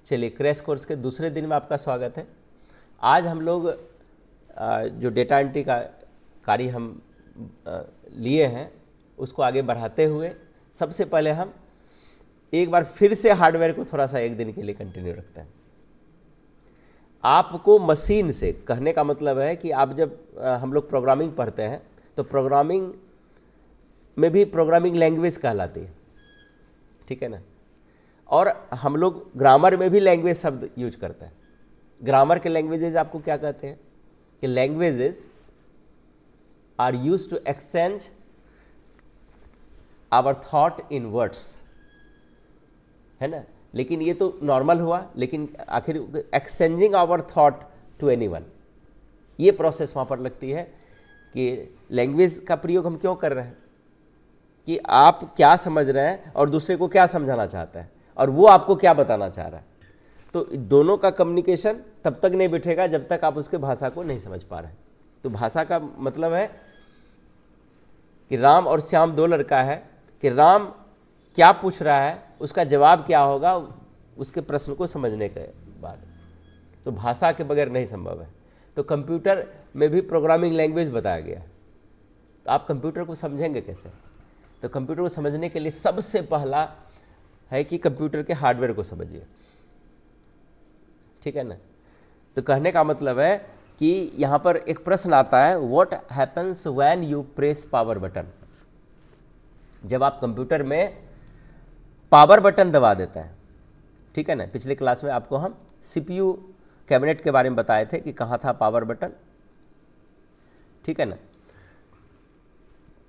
चलिए, crash course के दूसरे दिन में आपका स्वागत है। आज हम लोग जो डेटा एंट्री का कार्य हम लिए हैं उसको आगे बढ़ाते हुए सबसे पहले हम एक बार फिर से हार्डवेयर को थोड़ा सा एक दिन के लिए कंटिन्यू रखते हैं। आपको मशीन से कहने का मतलब है कि आप जब हम लोग प्रोग्रामिंग पढ़ते हैं तो प्रोग्रामिंग में भी प्रोग्रामिंग लैंग्वेज कहलाती है, ठीक है ना। और हम लोग ग्रामर में भी लैंग्वेज शब्द यूज करते हैं। ग्रामर के लैंग्वेजेज आपको क्या कहते हैं कि languages are used to exchange our thought in words, है ना। लेकिन ये तो नॉर्मल हुआ, लेकिन आखिर exchanging our thought to anyone, ये प्रोसेस वहाँ पर लगती है कि लैंग्वेज का प्रयोग हम क्यों कर रहे हैं, कि आप क्या समझ रहे हैं और दूसरे को क्या समझाना चाहते हैं और वो आपको क्या बताना चाह रहा है। तो दोनों का कम्युनिकेशन तब तक नहीं बिठेगा जब तक आप उसके भाषा को नहीं समझ पा रहे हैं। तो भाषा का मतलब है कि राम और श्याम दो लड़का है, कि राम क्या पूछ रहा है, उसका जवाब क्या होगा, उसके प्रश्न को समझने के बाद। तो भाषा के बगैर नहीं संभव है। तो कंप्यूटर में भी प्रोग्रामिंग लैंग्वेज बताया गया है। तो आप कंप्यूटर को समझेंगे कैसे? तो कंप्यूटर को समझने के लिए सबसे पहला है कि कंप्यूटर के हार्डवेयर को समझिए, ठीक है ना। तो कहने का मतलब है कि यहाँ पर एक प्रश्न आता है, what happens when you press power button. जब आप कंप्यूटर में पावर बटन दबा देते हैं, ठीक है ना। पिछले क्लास में आपको हम सीपीयू कैबिनेट के बारे में बताए थे कि कहाँ था पावर बटन, ठीक है ना।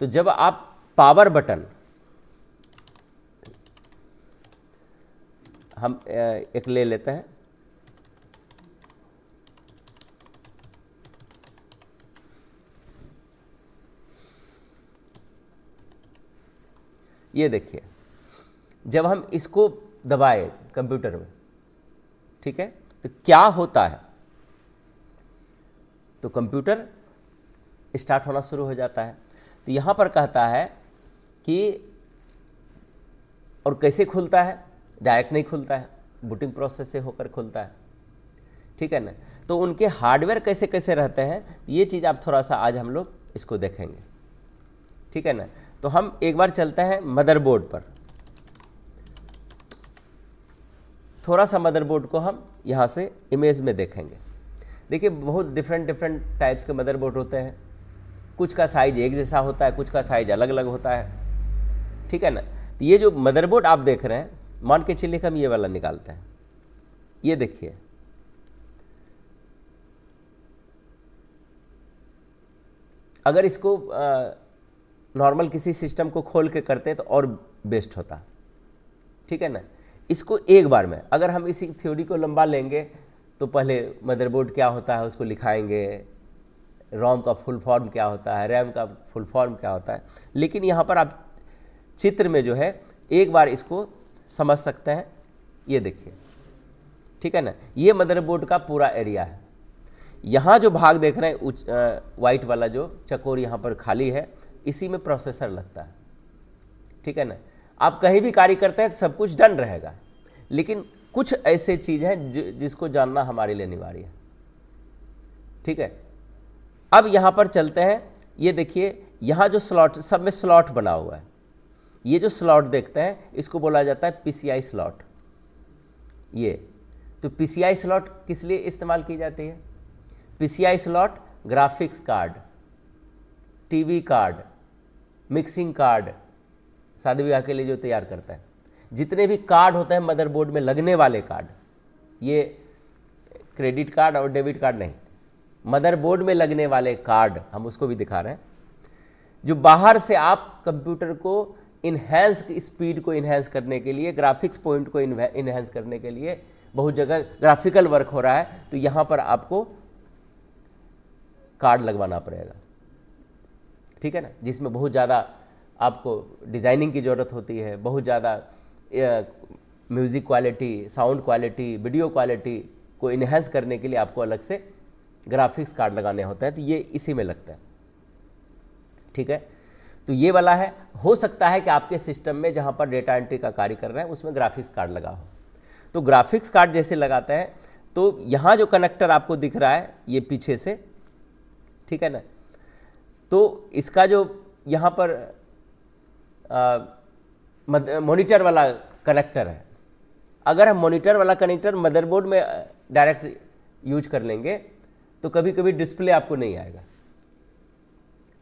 तो जब आप पावर बटन, हम एक ले लेते हैं, ये देखिए, जब हम इसको दबाए कंप्यूटर में, ठीक है, तो क्या होता है, तो कंप्यूटर स्टार्ट होना शुरू हो जाता है। तो यहाँ पर कहता है कि और कैसे खुलता है, डायरेक्ट नहीं खुलता है, बूटिंग प्रोसेस से होकर खुलता है, ठीक है ना। तो उनके हार्डवेयर कैसे कैसे रहते हैं, ये चीज़ आप थोड़ा सा आज हम लोग इसको देखेंगे, ठीक है ना। तो हम एक बार चलते हैं मदरबोर्ड पर। थोड़ा सा मदरबोर्ड को हम यहाँ से इमेज में देखेंगे। देखिए, बहुत डिफरेंट टाइप्स के मदरबोर्ड होते हैं। कुछ का साइज एक जैसा होता है, कुछ का साइज अलग अलग होता है, ठीक है ना। तो ये जो मदरबोर्ड आप देख रहे हैं, मान के चलिए हम ये वाला निकालते हैं। ये देखिए, अगर इसको नॉर्मल किसी सिस्टम को खोल के करते तो और बेस्ट होता, ठीक है ना। इसको एक बार में अगर हम इसी थ्योरी को लंबा लेंगे तो पहले मदरबोर्ड क्या होता है उसको लिखाएंगे, रोम का फुल फॉर्म क्या होता है, रैम का फुल फॉर्म क्या होता है। लेकिन यहाँ पर आप चित्र में जो है एक बार इसको समझ सकते हैं। ये देखिए, ठीक है ना, ये मदरबोर्ड का पूरा एरिया है। यहाँ जो भाग देख रहे हैं वाइट वाला जो चकोर यहाँ पर खाली है, इसी में प्रोसेसर लगता है, ठीक है ना। आप कहीं भी कार्य करते हैं तो सब कुछ डन रहेगा, लेकिन कुछ ऐसे चीज़ हैं जिसको जानना हमारे लिए अनिवार्य है, ठीक है। अब यहाँ पर चलते हैं। ये देखिए, यहाँ जो स्लॉट, सब में स्लॉट बना हुआ है। ये जो स्लॉट देखते हैं इसको बोला जाता है पीसीआई स्लॉट। ये तो पीसीआई स्लॉट किस लिए इस्तेमाल की जाती है? PCI slot graphics card, TV card, mixing card, शादी ब्याह के लिए जो तैयार करता है, जितने भी कार्ड होते हैं मदरबोर्ड में लगने वाले कार्ड, ये क्रेडिट कार्ड और डेबिट कार्ड नहीं, मदरबोर्ड में लगने वाले कार्ड, हम उसको भी दिखा रहे हैं। जो बाहर से आप कंप्यूटर को इन्हेंस, स्पीड को इन्हेंस करने के लिए, ग्राफिक्स पॉइंट को इन्हेंस करने के लिए बहुत जगह ग्राफिकल वर्क हो रहा है, तो यहाँ पर आपको कार्ड लगवाना पड़ेगा, ठीक है ना, जिसमें बहुत ज़्यादा आपको डिज़ाइनिंग की ज़रूरत होती है, बहुत ज़्यादा music quality, sound quality, video quality को इन्हेंस करने के लिए आपको अलग से ग्राफिक्स कार्ड लगाने होते हैं। तो ये इसी में लगता है, ठीक है। तो ये वाला है। हो सकता है कि आपके सिस्टम में जहाँ पर डेटा एंट्री का कार्य कर रहे हैं उसमें ग्राफिक्स कार्ड लगा हो, तो ग्राफिक्स कार्ड जैसे लगाते हैं तो यहाँ जो कनेक्टर आपको दिख रहा है ये पीछे से, ठीक है ना, तो इसका जो यहाँ पर मॉनिटर वाला कनेक्टर है, अगर हम मॉनिटर वाला कनेक्टर मदरबोर्ड में डायरेक्ट यूज कर लेंगे तो कभी कभी डिस्प्ले आपको नहीं आएगा।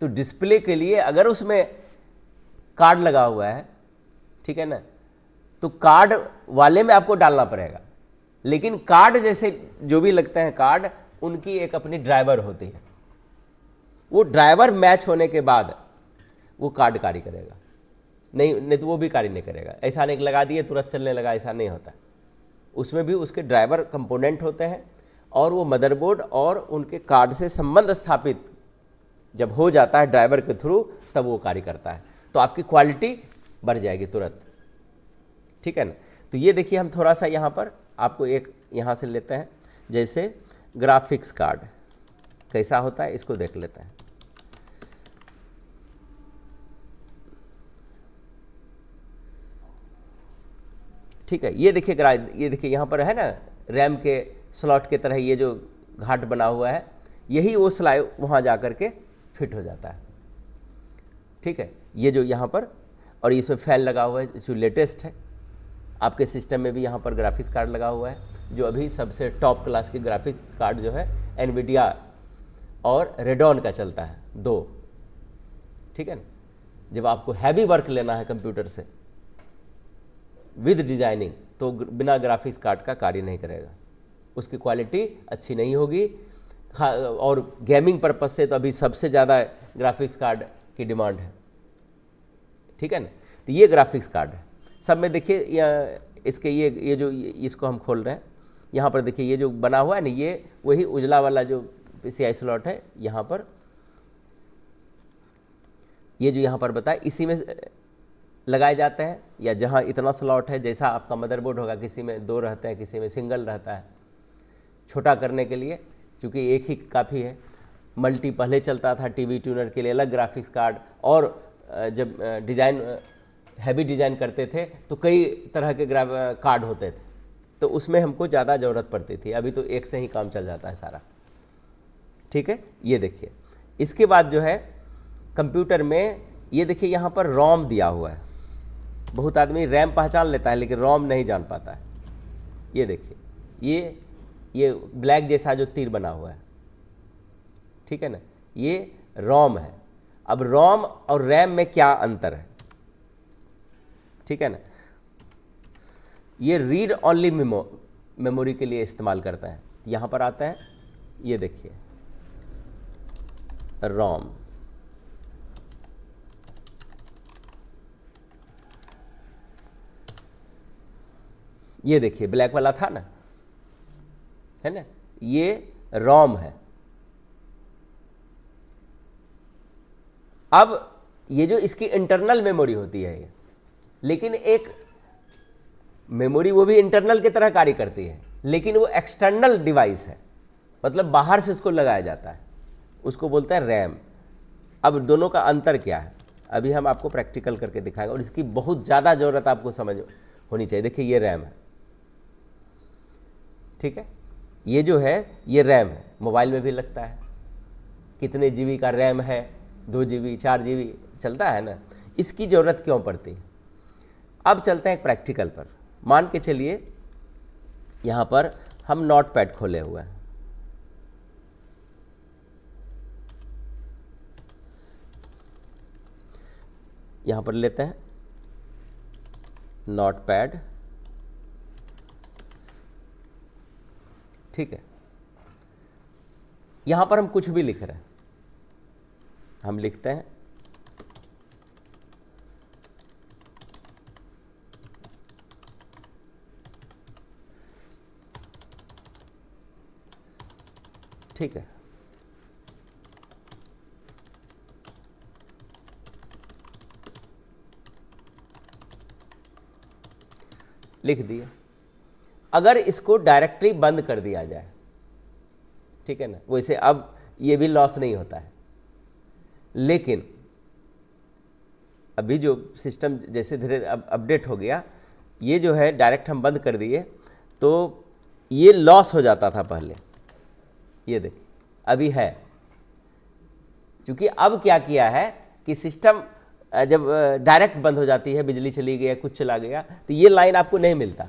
तो डिस्प्ले के लिए अगर उसमें कार्ड लगा हुआ है, ठीक है ना, तो कार्ड वाले में आपको डालना पड़ेगा। लेकिन कार्ड जैसे जो भी लगते हैं कार्ड, उनकी एक अपनी ड्राइवर होती है, वो ड्राइवर मैच होने के बाद वो कार्ड कार्य करेगा, नहीं तो वो भी कार्य नहीं करेगा। ऐसा नहीं लगा दिए तुरंत चलने लगा, ऐसा नहीं होता। उसमें भी उसके ड्राइवर कंपोनेंट होते हैं और वो मदरबोर्ड और उनके कार्ड से संबंध स्थापित जब हो जाता है ड्राइवर के थ्रू, तब वो कार्य करता है, तो आपकी क्वालिटी बढ़ जाएगी तुरंत, ठीक है ना। तो ये देखिए हम थोड़ा सा यहाँ पर आपको एक यहाँ से लेते हैं, जैसे ग्राफिक्स कार्ड कैसा होता है इसको देख लेते हैं। ठीक है, ये देखिए यहाँ पर है ना रैम के स्लॉट के तरह ये जो घाट बना हुआ है, यही वो स्लाइड वहाँ जा कर के फिट हो जाता है, ठीक है। ये जो यहाँ पर और इसमें फैन लगा हुआ है जो लेटेस्ट है, आपके सिस्टम में भी यहाँ पर ग्राफिक्स कार्ड लगा हुआ है, जो अभी सबसे टॉप क्लास की ग्राफिक्स कार्ड जो है एनवीडिया और रेडॉन का चलता है 2, ठीक है ना। जब आपको हैवी वर्क लेना है कंप्यूटर से विद डिजाइनिंग, तो बिना ग्राफिक्स कार्ड का कार्य नहीं करेगा, उसकी क्वालिटी अच्छी नहीं होगी। और गेमिंग पर्पज से तो अभी सबसे ज़्यादा ग्राफिक्स कार्ड की डिमांड है, ठीक है ना। तो ये ग्राफिक्स कार्ड है सब में। देखिए इसके ये जो इसको हम खोल रहे हैं, यहाँ पर देखिए ये जो बना हुआ है ना, ये वही उजला वाला जो PCI स्लॉट है, यहाँ पर ये जो यहाँ पर बताए इसी में लगाए जाते हैं, या जहाँ इतना स्लॉट है जैसा आपका मदरबोर्ड होगा, किसी में 2 रहते हैं, किसी में सिंगल रहता है। छोटा करने के लिए क्योंकि एक ही काफ़ी है, मल्टी पहले चलता था, टीवी ट्यूनर के लिए अलग ग्राफिक्स कार्ड, और जब डिज़ाइन हैवी डिज़ाइन करते थे तो कई तरह के कार्ड होते थे, तो उसमें हमको ज़्यादा ज़रूरत पड़ती थी। अभी तो एक से ही काम चल जाता है सारा, ठीक है। ये देखिए इसके बाद जो है कंप्यूटर में ये देखिए यहाँ पर रोम दिया हुआ है। बहुत आदमी रैम पहचान लेता है लेकिन रोम नहीं जान पाता है। ये देखिए ये ब्लैक जैसा जो तीर बना हुआ है, ठीक है ना, ये रोम है। अब रोम और रैम में क्या अंतर है, ठीक है ना। ये रीड ओनली मेमोरी के लिए इस्तेमाल करता है। यहाँ पर आता है, ये देखिए रोम, ये देखिए ब्लैक वाला था ना, है ना, ये रोम है। अब ये जो इसकी इंटरनल मेमोरी होती है ये, लेकिन एक मेमोरी वो भी इंटरनल की तरह कार्य करती है, लेकिन वो एक्सटर्नल डिवाइस है, मतलब बाहर से उसको लगाया जाता है, उसको बोलते हैं रैम। अब दोनों का अंतर क्या है अभी हम आपको प्रैक्टिकल करके दिखाएंगे, और इसकी बहुत ज़्यादा ज़रूरत आपको समझ होनी चाहिए। देखिए ये रैम है, ठीक है, ये जो है ये रैम है, मोबाइल में भी लगता है। कितने GB का रैम है, 2 GB 4 GB चलता है ना, इसकी ज़रूरत क्यों पड़ती है। अब चलते हैं एक प्रैक्टिकल पर। मान के चलिए यहाँ पर हम नोटपैड खोले हुए हैं, यहाँ पर लेते हैं नोटपैड, ठीक है। यहाँ पर हम कुछ भी लिख रहे हैं, हम लिखते हैं ठीक है, लिख दिए। अगर इसको डायरेक्टली बंद कर दिया जाए, ठीक है ना, वैसे अब ये भी लॉस नहीं होता है, लेकिन अभी जो सिस्टम जैसे धीरे अपडेट हो गया, ये जो है डायरेक्ट हम बंद कर दिए तो ये लॉस हो जाता था पहले, ये देखिए अभी है। क्योंकि अब क्या किया है कि सिस्टम जब डायरेक्ट बंद हो जाती है, बिजली चली गई, कुछ चला गया, तो ये लाइन आपको नहीं मिलता।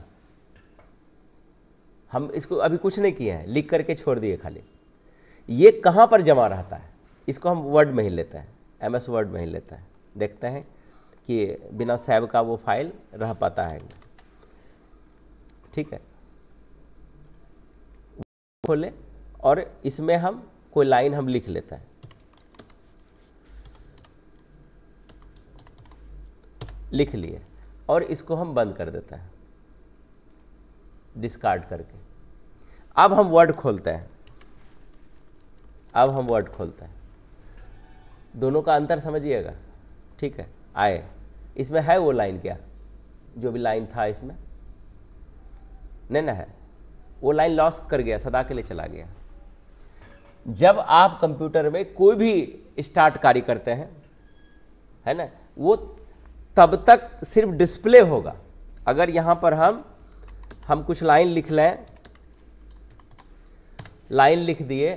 हम इसको अभी कुछ नहीं किए हैं, लिख करके छोड़ दिए खाली। ये कहाँ पर जमा रहता है, इसको हम वर्ड में ही लेते हैं, MS वर्ड में ही लेते हैं। देखते हैं कि बिना सेव का वो फाइल रह पाता है। ठीक है, खोले और इसमें हम कोई लाइन हम लिख लेते हैं, लिख लिए और इसको हम बंद कर देते हैं डिस्कार्ड करके। अब हम वर्ड खोलते हैं, अब हम वर्ड खोलते हैं, दोनों का अंतर समझिएगा। ठीक है, आए इसमें है वो लाइन क्या, जो भी लाइन था इसमें नहीं ना है, वो लाइन लॉस कर गया, सदा के लिए चला गया। जब आप कंप्यूटर में कोई भी स्टार्ट कार्य करते हैं, है ना, वो तब तक सिर्फ डिस्प्ले होगा। अगर यहाँ पर हम कुछ लाइन लिख लें, लाइन लिख दिए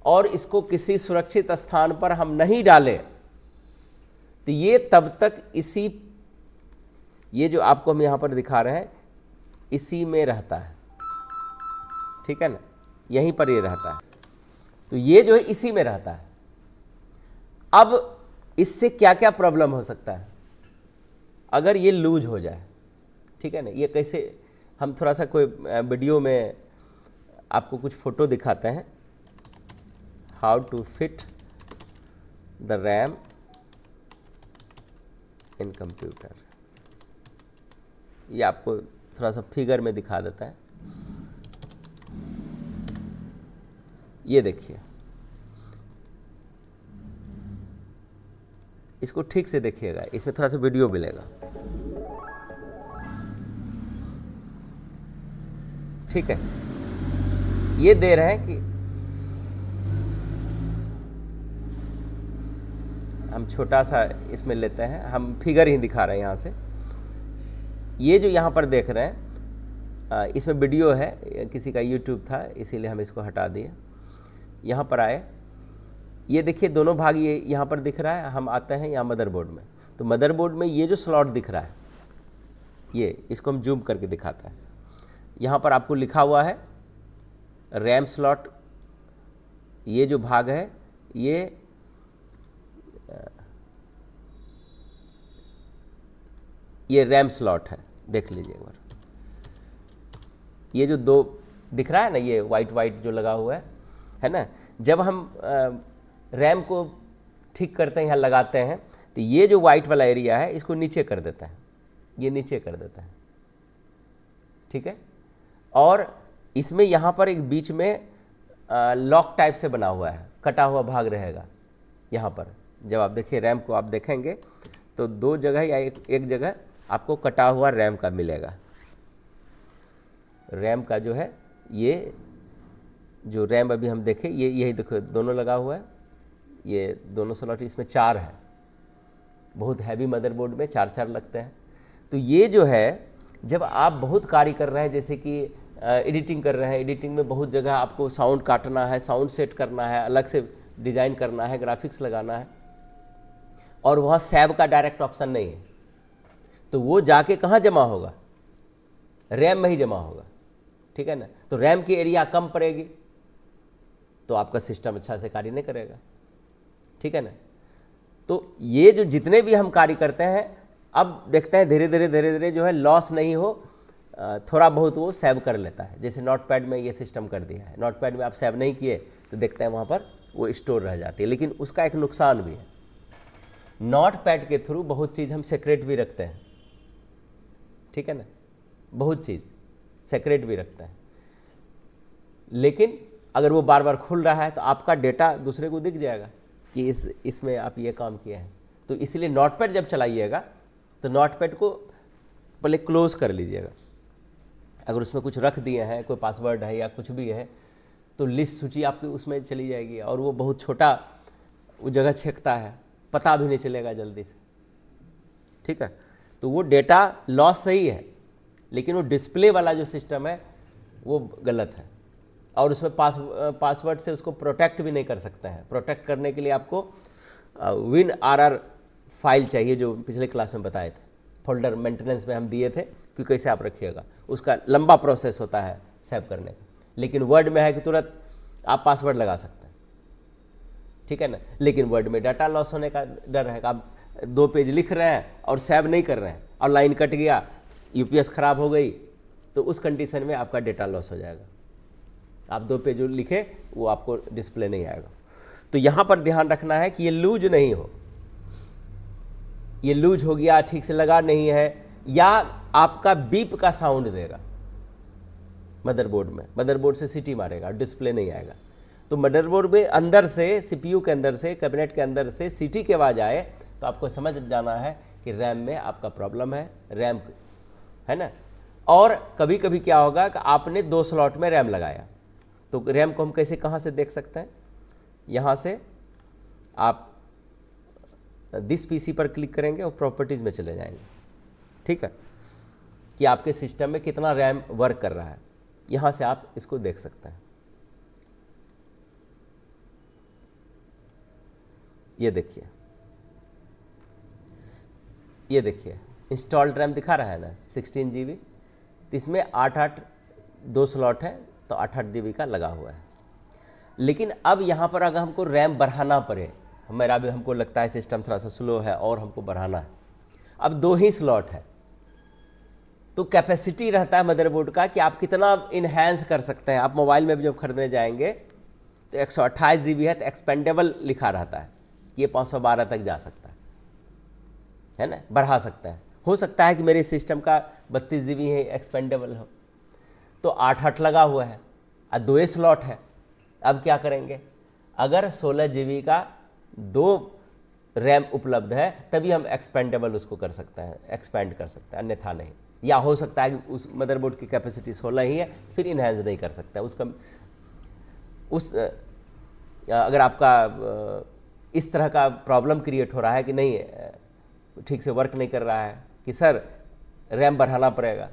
और इसको किसी सुरक्षित स्थान पर हम नहीं डालें, तो ये तब तक इसी, ये जो आपको हम यहाँ पर दिखा रहे हैं, इसी में रहता है। ठीक है ना, यहीं पर ये रहता है, तो ये जो है इसी में रहता है। अब इससे क्या क्या प्रॉब्लम हो सकता है अगर ये लूज हो जाए। ठीक है ना, ये कैसे, हम थोड़ा सा कोई वीडियो में आपको कुछ फोटो दिखाते हैं, how to fit the RAM in computer. ये आपको थोड़ा सा फिगर में दिखा देता है। ये देखिए, इसको ठीक से देखिएगा, इसमें थोड़ा सा वीडियो मिलेगा। ठीक है, ये दे रहे हैं कि हम छोटा सा इसमें लेते हैं, हम फिगर ही दिखा रहे हैं यहाँ से। ये जो यहाँ पर देख रहे हैं, इसमें वीडियो है, किसी का YouTube था, इसीलिए हम इसको हटा दिए। यहाँ पर आए, ये देखिए दोनों भाग ये यहाँ पर दिख रहा है। हम आते हैं यहाँ मदरबोर्ड में, तो मदरबोर्ड में ये जो स्लॉट दिख रहा है, ये इसको हम जूम करके दिखाता है। यहाँ पर आपको लिखा हुआ है रैम स्लॉट, ये जो भाग है ये रैम स्लॉट है, देख लीजिए एक बार। ये जो दो दिख रहा है ना, ये वाइट जो लगा हुआ है ना, जब हम रैम को ठीक करते हैं, यहाँ लगाते हैं, तो ये जो वाइट वाला एरिया है इसको नीचे कर देता है, ये नीचे कर देता है। ठीक है, और इसमें यहाँ पर एक बीच में लॉक टाइप से बना हुआ है, कटा हुआ भाग रहेगा यहाँ पर। जब आप देखिए रैम को, आप देखेंगे तो दो जगह या एक जगह आपको कटा हुआ रैम का मिलेगा। रैम का जो है, ये जो रैम अभी हम देखें, ये यही देखो दोनों लगा हुआ है, ये दोनों स्लॉट, इसमें 4 है। बहुत हैवी मदरबोर्ड में 4 लगते हैं। तो ये जो है, जब आप बहुत कार्य कर रहे हैं, जैसे कि एडिटिंग कर रहे हैं, एडिटिंग में बहुत जगह आपको साउंड काटना है, साउंड सेट करना है, अलग से डिज़ाइन करना है, ग्राफिक्स लगाना है, और वहाँ सेव का डायरेक्ट ऑप्शन नहीं है, तो वो जाके कहाँ जमा होगा, रैम में ही जमा होगा। ठीक है ना, तो रैम की एरिया कम पड़ेगी, तो आपका सिस्टम अच्छा से कार्य नहीं करेगा। ठीक है ना, तो ये जो जितने भी हम कार्य करते हैं, अब देखते हैं धीरे धीरे जो है लॉस नहीं हो, थोड़ा बहुत वो सेव कर लेता है। जैसे नोटपैड में ये सिस्टम कर दिया है, नोटपैड में आप सेव नहीं किए तो देखते हैं वहाँ पर वो स्टोर रह जाती है। लेकिन उसका एक नुकसान भी है, नोटपैड के थ्रू बहुत चीज़ हम सेक्रेट भी रखते हैं। ठीक है ना, बहुत चीज़ सेक्रेट भी रखते हैं, लेकिन अगर वो बार बार खुल रहा है तो आपका डेटा दूसरे को दिख जाएगा कि इसमें आप ये काम किए हैं। तो इसलिए नोटपैड जब चलाइएगा तो नोटपैड को पहले क्लोज कर लीजिएगा। अगर उसमें कुछ रख दिए हैं, कोई पासवर्ड है या कुछ भी है, तो लिस्ट सूची आपकी उसमें चली जाएगी, और वो बहुत छोटा वो जगह छेकता है, पता भी नहीं चलेगा जल्दी से। ठीक है, तो वो डेटा लॉस सही है, लेकिन वो डिस्प्ले वाला जो सिस्टम है वो गलत है, और उसमें पासवर्ड से उसको प्रोटेक्ट भी नहीं कर सकते हैं। प्रोटेक्ट करने के लिए आपको WinRR फाइल चाहिए, जो पिछले क्लास में बताए थे, फोल्डर मेंटेनेंस में हम दिए थे कि कैसे आप रखिएगा। उसका लंबा प्रोसेस होता है सेव करने का, लेकिन वर्ड में है कि तुरंत आप पासवर्ड लगा सकते हैं, ठीक है ना। लेकिन वर्ड में डाटा लॉस होने का डर है कि आप 2 पेज लिख रहे हैं और सेव नहीं कर रहे हैं और लाइन कट गया, UPS खराब हो गई, तो उस कंडीशन में आपका डेटा लॉस हो जाएगा। आप 2 पेज जो लिखे वो आपको डिस्प्ले नहीं आएगा। तो यहाँ पर ध्यान रखना है कि ये लूज नहीं हो, ये लूज हो गया, ठीक से लगा नहीं है, या आपका बीप का साउंड देगा मदरबोर्ड में, मदरबोर्ड से सीटी मारेगा, डिस्प्ले नहीं आएगा। तो मदरबोर्ड में अंदर से, CPU के अंदर से, कैबिनेट के अंदर से सीटी की आवाज़ आए तो आपको समझ जाना है कि रैम में आपका प्रॉब्लम है, रैम है ना। और कभी कभी क्या होगा कि आपने 2 स्लॉट में रैम लगाया, तो रैम को हम कैसे, कहाँ से देख सकते हैं? यहाँ से आप दिस PC पर क्लिक करेंगे और प्रॉपर्टीज़ में चले जाएंगे, ठीक है, कि आपके सिस्टम में कितना रैम वर्क कर रहा है। यहाँ से आप इसको देख सकते हैं। ये देखिए, ये देखिए इंस्टॉल्ड रैम दिखा रहा है ना 16 GB, तो इसमें 8 2 स्लॉट है, तो 8 GB का लगा हुआ है। लेकिन अब यहाँ पर अगर हमको रैम बढ़ाना पड़े, हमको लगता है सिस्टम थोड़ा सा स्लो है और हमको बढ़ाना है, अब 2 ही स्लॉट है, तो कैपेसिटी रहता है मदरबोर्ड का कि आप कितना इन्हेंस कर सकते हैं। आप मोबाइल में भी जब खरीदने जाएंगे तो 128 GB है, तो एक्सपेंडेबल लिखा रहता है, ये 512 तक जा सकता है ना, बढ़ा सकते हैं। हो सकता है कि मेरे सिस्टम का 32 GB है, एक्सपेंडेबल हो, तो 8 लगा हुआ है और 2 स्लॉट है। अब क्या करेंगे? अगर 16 GB का 2 रैम उपलब्ध है तभी हम एक्सपेंडेबल उसको कर सकते हैं, एक्सपेंड कर सकते हैं, अन्यथा नहीं। या हो सकता है कि उस मदरबोर्ड की कैपेसिटी 16 ही है, फिर इन्हेंस नहीं कर सकता उसका। अगर आपका इस तरह का प्रॉब्लम क्रिएट हो रहा है कि नहीं, ठीक से वर्क नहीं कर रहा है, कि सर रैम बढ़ाना पड़ेगा,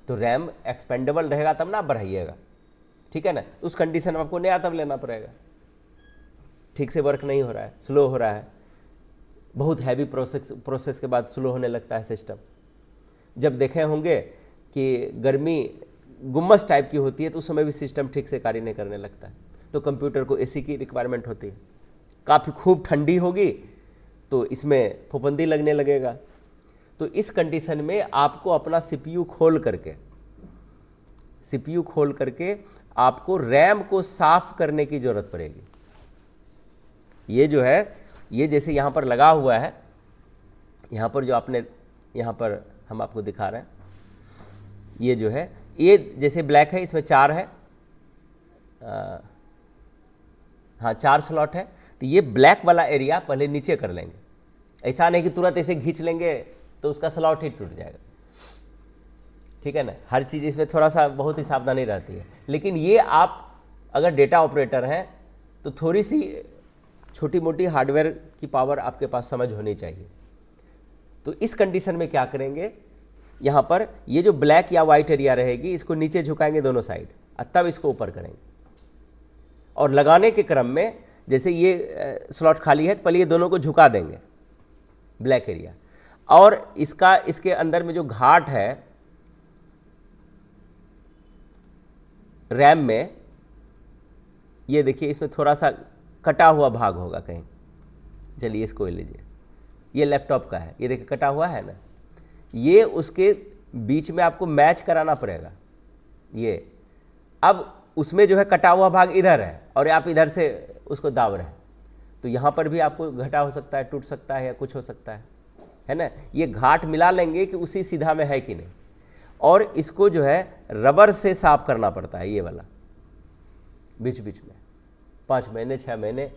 तो रैम एक्सपेंडेबल रहेगा तब ना बढ़ाइएगा, ठीक है ना। तो उस कंडीशन में आपको नया तब लेना पड़ेगा। ठीक से वर्क नहीं हो रहा है, स्लो हो रहा है, बहुत हैवी प्रोसेस के बाद स्लो होने लगता है सिस्टम। जब देखे होंगे कि गर्मी गुम्मस टाइप की होती है तो उस समय भी सिस्टम ठीक से कार्य नहीं करने लगता है, तो कंप्यूटर को AC की रिक्वायरमेंट होती है। काफ़ी खूब ठंडी होगी तो इसमें फफूंदी लगने लगेगा। तो इस कंडीशन में आपको अपना CPU खोल करके आपको रैम को साफ करने की ज़रूरत पड़ेगी। ये जो है, ये जैसे यहाँ पर लगा हुआ है, यहाँ पर जो आपने, यहाँ पर हम आपको दिखा रहे हैं, ये जो है, ये जैसे ब्लैक है, इसमें 4 है, हाँ 4 स्लॉट है। तो ये ब्लैक वाला एरिया पहले नीचे कर लेंगे, ऐसा नहीं कि तुरंत ऐसे खींच लेंगे तो उसका स्लॉट ही टूट जाएगा, ठीक है ना। हर चीज़ इसमें थोड़ा सा बहुत ही सावधानी रहती है। लेकिन ये आप अगर डेटा ऑपरेटर हैं तो थोड़ी सी छोटी मोटी हार्डवेयर की पावर आपके पास समझ होनी चाहिए। तो इस कंडीशन में क्या करेंगे, यहाँ पर ये जो ब्लैक या वाइट एरिया रहेगी, इसको नीचे झुकाएंगे दोनों साइड, और तब इसको ऊपर करेंगे। और लगाने के क्रम में जैसे ये स्लॉट खाली है तो पहले ये दोनों को झुका देंगे, ब्लैक एरिया, और इसके अंदर में जो घाट है रैम में, ये देखिए इसमें थोड़ा सा कटा हुआ भाग होगा कहीं। चलिए इसको लीजिए, ये लैपटॉप का है, ये देखिए कटा हुआ है ना, ये उसके बीच में आपको मैच कराना पड़ेगा। ये अब उसमें जो है कटा हुआ भाग इधर है और आप इधर से उसको दाब रहे हैं, तो यहाँ पर भी आपको घटा हो सकता है, टूट सकता है या कुछ हो सकता है ना। ये घाट मिला लेंगे कि उसी सीधा में है कि नहीं, और इसको जो है रबर से साफ करना पड़ता है, ये वाला बीच बीच में 5 महीने 6 महीने,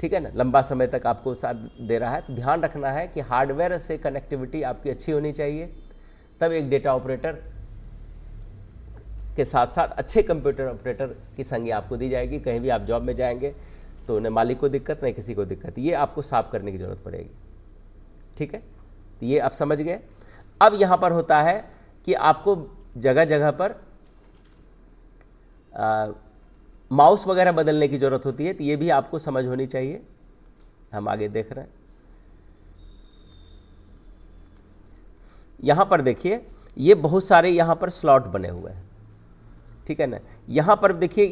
ठीक है ना, लंबा समय तक आपको साथ दे रहा है। तो ध्यान रखना है कि हार्डवेयर से कनेक्टिविटी आपकी अच्छी होनी चाहिए, तब एक डेटा ऑपरेटर के साथ साथ अच्छे कंप्यूटर ऑपरेटर की संज्ञा आपको दी जाएगी। कहीं भी आप जॉब में जाएंगे तो न मालिक को दिक्कत न किसी को दिक्कत, ये आपको साफ करने की ज़रूरत पड़ेगी, ठीक है। तो ये आप समझ गए। अब यहाँ पर होता है कि आपको जगह जगह पर माउस वगैरह बदलने की ज़रूरत होती है, तो ये भी आपको समझ होनी चाहिए। हम आगे देख रहे हैं, यहाँ पर देखिए ये बहुत सारे यहाँ पर स्लॉट बने हुए हैं, ठीक है ना। यहाँ पर देखिए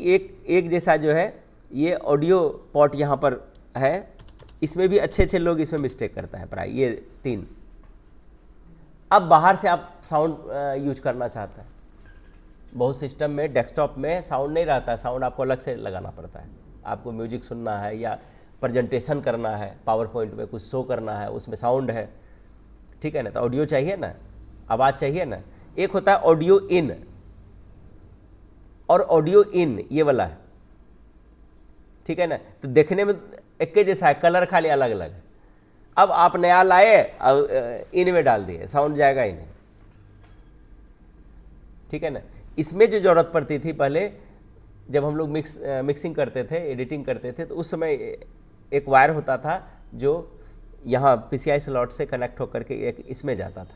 एक जैसा जो है ये ऑडियो पोर्ट यहाँ पर है, इसमें भी अच्छे लोग इसमें मिस्टेक करता है प्राय, ये 3। अब बाहर से आप साउंड यूज करना चाहते हैं, बहुत सिस्टम में डेस्कटॉप में साउंड नहीं रहता है, साउंड आपको अलग से लगाना पड़ता है। आपको म्यूजिक सुनना है या प्रेजेंटेशन करना है, पावर पॉइंट में कुछ शो करना है, उसमें साउंड है, ठीक है ना, तो ऑडियो चाहिए ना, आवाज़ चाहिए ना। एक होता है ऑडियो इन और ऑडियो इन, ये वाला है, ठीक है ना। तो देखने में एक जैसा है, कलर खाली अलग अलग है। अब आप नया लाए, अब इन में डाल दिए, साउंड जाएगा ही नहीं, ठीक है ना। इसमें जो ज़रूरत पड़ती थी पहले, जब हम लोग मिक्सिंग करते थे, एडिटिंग करते थे, तो उस समय एक वायर होता था जो यहाँ PCI स्लॉट से कनेक्ट होकर के एक इसमें जाता था।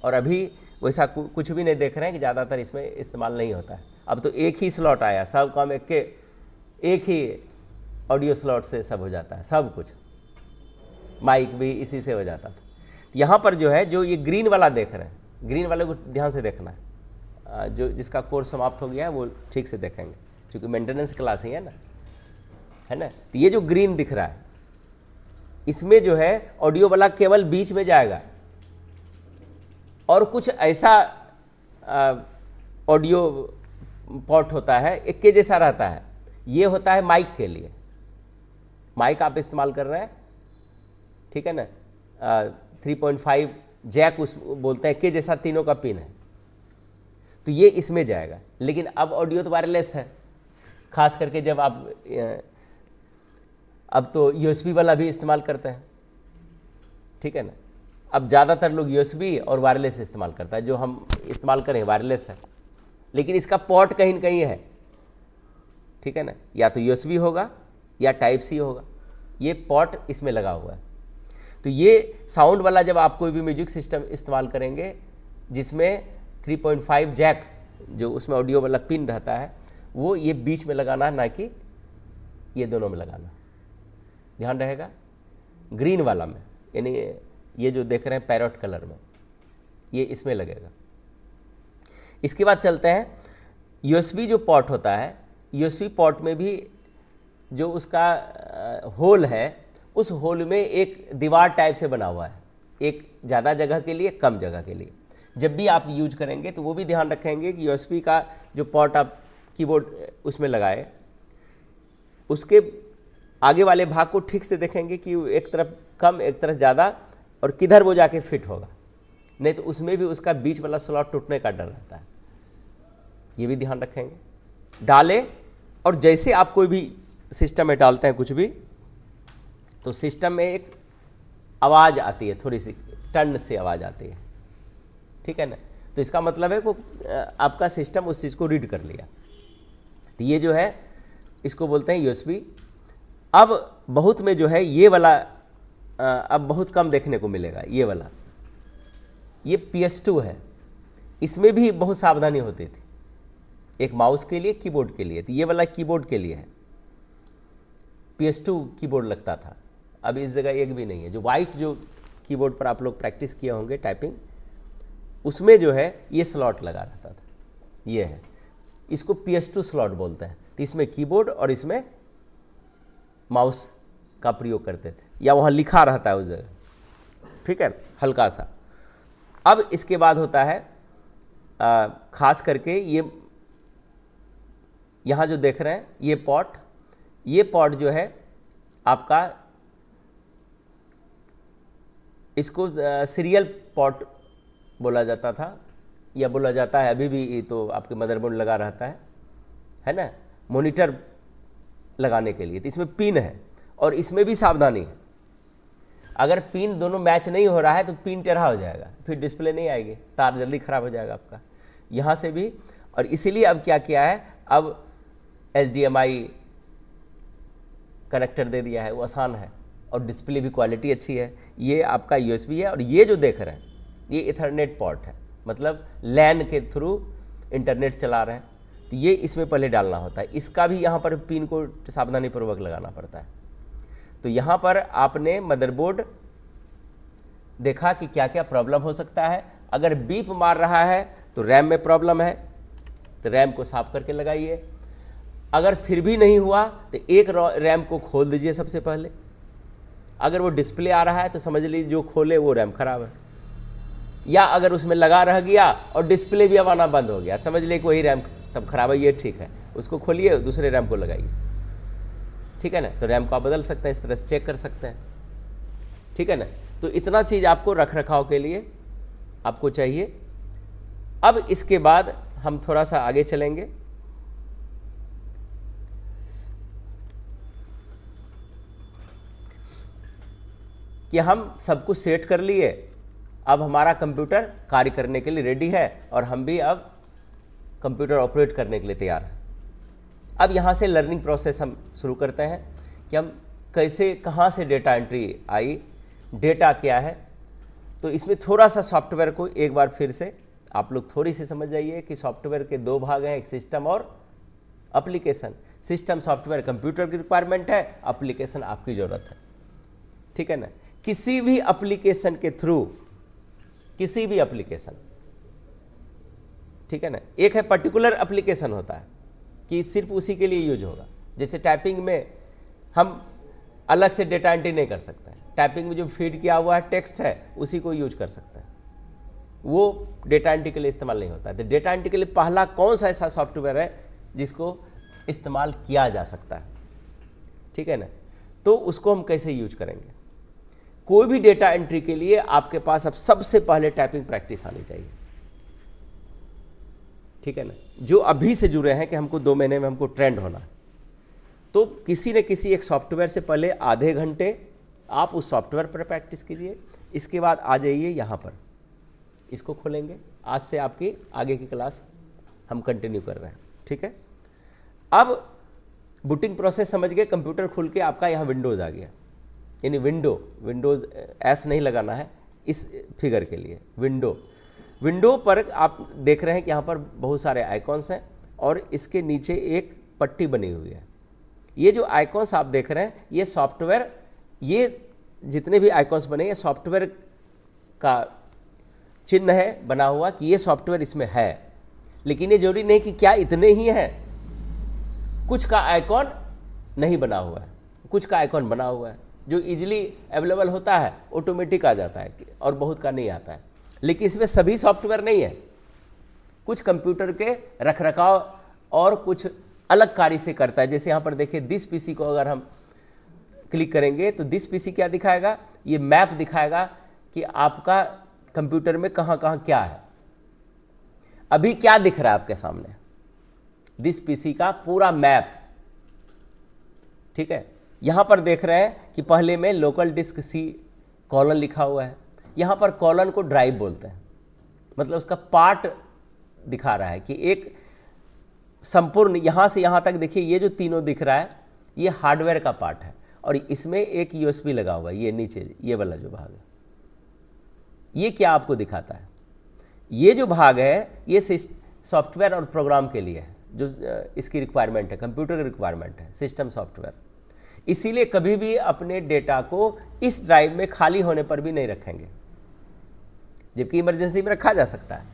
और अभी वैसा कुछ भी नहीं देख रहे हैं कि ज़्यादातर इसमें इस्तेमाल नहीं होता है। अब तो एक ही स्लॉट आया, सब काम एक ही ऑडियो स्लॉट से सब हो जाता है, सब कुछ, माइक भी इसी से हो जाता था। यहाँ पर जो है, जो ये ग्रीन वाला देख रहे हैं, ग्रीन वाले को ध्यान से देखना है। जो जिसका कोर्स समाप्त हो गया है वो ठीक से देखेंगे, क्योंकि मेंटेनेंस क्लास ही है ना। तो ये जो ग्रीन दिख रहा है, इसमें जो है ऑडियो वाला केवल बीच में जाएगा, और कुछ ऐसा ऑडियो पोर्ट होता है, एक के जैसा रहता है, ये होता है माइक के लिए। माइक आप इस्तेमाल कर रहे हैं, ठीक है ना, 3.5 जैक उस बोलते हैं, के जैसा तीनों का पिन है, तो ये इसमें जाएगा। लेकिन अब ऑडियो तो वायरलेस है, खास करके जब आप अब तो USB वाला भी इस्तेमाल करते हैं, ठीक है ना। अब ज़्यादातर लोग USB और वायरलेस इस्तेमाल करता है, जो हम इस्तेमाल करें वायरलेस है, लेकिन इसका पोर्ट कहीं न कहीं है, ठीक है ना, या तो USB होगा या Type-C होगा, ये पोर्ट इसमें लगा हुआ है। तो ये साउंड वाला जब आप कोई भी म्यूजिक सिस्टम इस्तेमाल करेंगे जिसमें 3.5 जैक, जो उसमें ऑडियो वाला पिन रहता है, वो ये बीच में लगाना है, ना कि ये दोनों में लगाना, ध्यान रहेगा। ग्रीन वाला में, यानी ये जो देख रहे हैं पैरोट कलर में, ये इसमें लगेगा। इसके बाद चलते हैं, USB जो पोर्ट होता है, USB पोर्ट में भी जो उसका होल है, उस होल में एक दीवार टाइप से बना हुआ है, एक ज़्यादा जगह के लिए, कम जगह के लिए। जब भी आप यूज करेंगे तो वो भी ध्यान रखेंगे कि USB का जो पोर्ट आप कीबोर्ड उसमें लगाए, उसके आगे वाले भाग को ठीक से देखेंगे कि एक तरफ कम, एक तरफ ज़्यादा, और किधर वो जाके फिट होगा, नहीं तो उसमें भी उसका बीच वाला स्लॉट टूटने का डर रहता है, ये भी ध्यान रखेंगे। डालें, और जैसे आप कोई भी सिस्टम में डालते हैं कुछ भी, तो सिस्टम में एक आवाज़ आती है, थोड़ी सी टन से आवाज़ आती है, ठीक है ना। तो इसका मतलब है कि आपका सिस्टम उस चीज़ को रीड कर लिया। तो ये जो है, इसको बोलते हैं USB। अब बहुत में जो है ये वाला अब बहुत कम देखने को मिलेगा, ये वाला, ये PS2 है। इसमें भी बहुत सावधानी होती थी, एक माउस के लिए, कीबोर्ड के लिए। तो ये वाला कीबोर्ड के लिए है, PS2 कीबोर्ड लगता था, अब इस जगह एक भी नहीं है। जो वाइट जो कीबोर्ड पर आप लोग प्रैक्टिस किए होंगे टाइपिंग, उसमें जो है ये स्लॉट लगा रहता था, ये है, इसको PS2 स्लॉट बोलते हैं। तो इसमें कीबोर्ड और इसमें माउस का प्रयोग करते थे, या वहाँ लिखा रहता है उस जगह, ठीक है, हल्का सा। अब इसके बाद होता है खास करके ये यहाँ जो देख रहे हैं ये पोर्ट जो है आपका, इसको सीरियल पोर्ट बोला जाता था, या बोला जाता है अभी भी। तो आपके मदरबोर्ड लगा रहता है ना, मॉनिटर लगाने के लिए। तो इसमें पिन है, और इसमें भी सावधानी है, अगर पिन दोनों मैच नहीं हो रहा है तो पिन टेढ़ा हो जाएगा, फिर डिस्प्ले नहीं आएगी, तार जल्दी खराब हो जाएगा आपका, यहाँ से भी। और इसीलिए अब क्या किया है, अब HDMI कनेक्टर दे दिया है, वो आसान है, और डिस्प्ले भी क्वालिटी अच्छी है। ये आपका USB है, और ये जो देख रहे हैं ये इथरनेट पोर्ट है, मतलब लैन के थ्रू इंटरनेट चला रहे हैं, तो ये इसमें पहले डालना होता है। इसका भी यहाँ पर पिन को सावधानीपूर्वक लगाना पड़ता है। तो यहाँ पर आपने मदरबोर्ड देखा कि क्या क्या प्रॉब्लम हो सकता है। अगर बीप मार रहा है तो रैम में प्रॉब्लम है, तो रैम को साफ करके लगाइए। अगर फिर भी नहीं हुआ तो एक रैम को खोल दीजिए सबसे पहले। अगर वो डिस्प्ले आ रहा है तो समझ लीजिए जो खोले वो रैम खराब है, या अगर उसमें लगा रह गया और डिस्प्ले भी अब आना बंद हो गया, समझ लीजिए कि वही रैम तब खराब है, ये ठीक है, उसको खोलिए, दूसरे रैम को लगाइए, ठीक है ना। तो रैम को आप बदल सकते हैं, इस तरह से चेक कर सकते हैं, ठीक है ना। तो इतना चीज़ आपको रख रखाव के लिए आपको चाहिए। अब इसके बाद हम थोड़ा सा आगे चलेंगे। कि हम सब कुछ सेट कर लिए, अब हमारा कंप्यूटर कार्य करने के लिए रेडी है और हम भी अब कंप्यूटर ऑपरेट करने के लिए तैयार हैं। अब यहाँ से लर्निंग प्रोसेस हम शुरू करते हैं कि हम कैसे, कहाँ से डेटा एंट्री आई, डेटा क्या है। तो इसमें थोड़ा सा सॉफ्टवेयर को एक बार फिर से आप लोग थोड़ी सी समझ जाइए कि सॉफ्टवेयर के दो भाग हैं, एक सिस्टम और एप्लीकेशन। सिस्टम सॉफ्टवेयर कंप्यूटर की रिक्वायरमेंट है, एप्लीकेशन आपकी ज़रूरत है, ठीक है ना। किसी भी एप्लीकेशन के थ्रू, किसी भी एप्लीकेशन, ठीक है ना, एक है पर्टिकुलर एप्लीकेशन होता है कि सिर्फ उसी के लिए यूज होगा। जैसे टाइपिंग में हम अलग से डेटा एंट्री नहीं कर सकते हैं, टाइपिंग में जो फीड किया हुआ है टेक्स्ट है उसी को यूज कर सकते हैं, वो डेटा एंट्री के लिए इस्तेमाल नहीं होता है। तो डेटा एंट्री के लिए पहला कौन सा ऐसा सॉफ्टवेयर है जिसको इस्तेमाल किया जा सकता है, ठीक है ना। तो उसको हम कैसे यूज करेंगे। कोई भी डेटा एंट्री के लिए आपके पास अब सबसे पहले टाइपिंग प्रैक्टिस आनी चाहिए, ठीक है ना। जो अभी से जुड़े हैं कि हमको 2 महीने में हमको ट्रेंड होना है, तो किसी न किसी एक सॉफ्टवेयर से पहले आधे घंटे आप उस सॉफ्टवेयर पर प्रैक्टिस कीजिए। इसके बाद आ जाइए यहाँ पर, इसको खोलेंगे। आज से आपकी आगे की क्लास हम कंटिन्यू कर रहे हैं, ठीक है। अब बूटिंग प्रोसेस समझ गए, कंप्यूटर खुल के आपका यहाँ विंडोज़ आ गया, यानी विंडोज़ एस नहीं लगाना है इस फिगर के लिए। विंडो पर आप देख रहे हैं कि यहाँ पर बहुत सारे आइकॉन्स हैं और इसके नीचे एक पट्टी बनी हुई है। ये जो आइकॉन्स आप देख रहे हैं ये सॉफ्टवेयर, ये जितने भी आइकॉन्स बने ये सॉफ्टवेयर का चिन्ह है बना हुआ कि ये सॉफ्टवेयर इसमें है। लेकिन ये जरूरी नहीं कि क्या इतने ही हैं, कुछ का आइकॉन नहीं बना हुआ है, कुछ का आइकॉन बना हुआ है। जो इजीली अवेलेबल होता है ऑटोमेटिक आ जाता है और बहुत का नहीं आता है। लेकिन इसमें सभी सॉफ्टवेयर नहीं है, कुछ कंप्यूटर के रखरखाव और कुछ अलग कार्य से करता है। जैसे यहाँ पर देखिए दिस पीसी को अगर हम क्लिक करेंगे तो दिस पीसी क्या दिखाएगा, ये मैप दिखाएगा कि आपका कंप्यूटर में कहाँ कहाँ क्या है। अभी क्या दिख रहा है आपके सामने, दिस पीसी का पूरा मैप, ठीक है। यहाँ पर देख रहे हैं कि पहले में लोकल डिस्क सी कॉलन लिखा हुआ है। यहाँ पर कॉलन को ड्राइव बोलते हैं, मतलब उसका पार्ट दिखा रहा है कि एक संपूर्ण यहाँ से यहाँ तक देखिए ये जो तीनों दिख रहा है ये हार्डवेयर का पार्ट है और इसमें एक यूएसबी लगा हुआ है। ये नीचे ये वाला जो भाग है ये क्या आपको दिखाता है, ये जो भाग है ये सॉफ्टवेयर और प्रोग्राम के लिए है, जो इसकी रिक्वायरमेंट है, कंप्यूटर की रिक्वायरमेंट है, सिस्टम सॉफ्टवेयर। इसीलिए कभी भी अपने डेटा को इस ड्राइव में खाली होने पर भी नहीं रखेंगे, जबकि इमरजेंसी में रखा जा सकता है।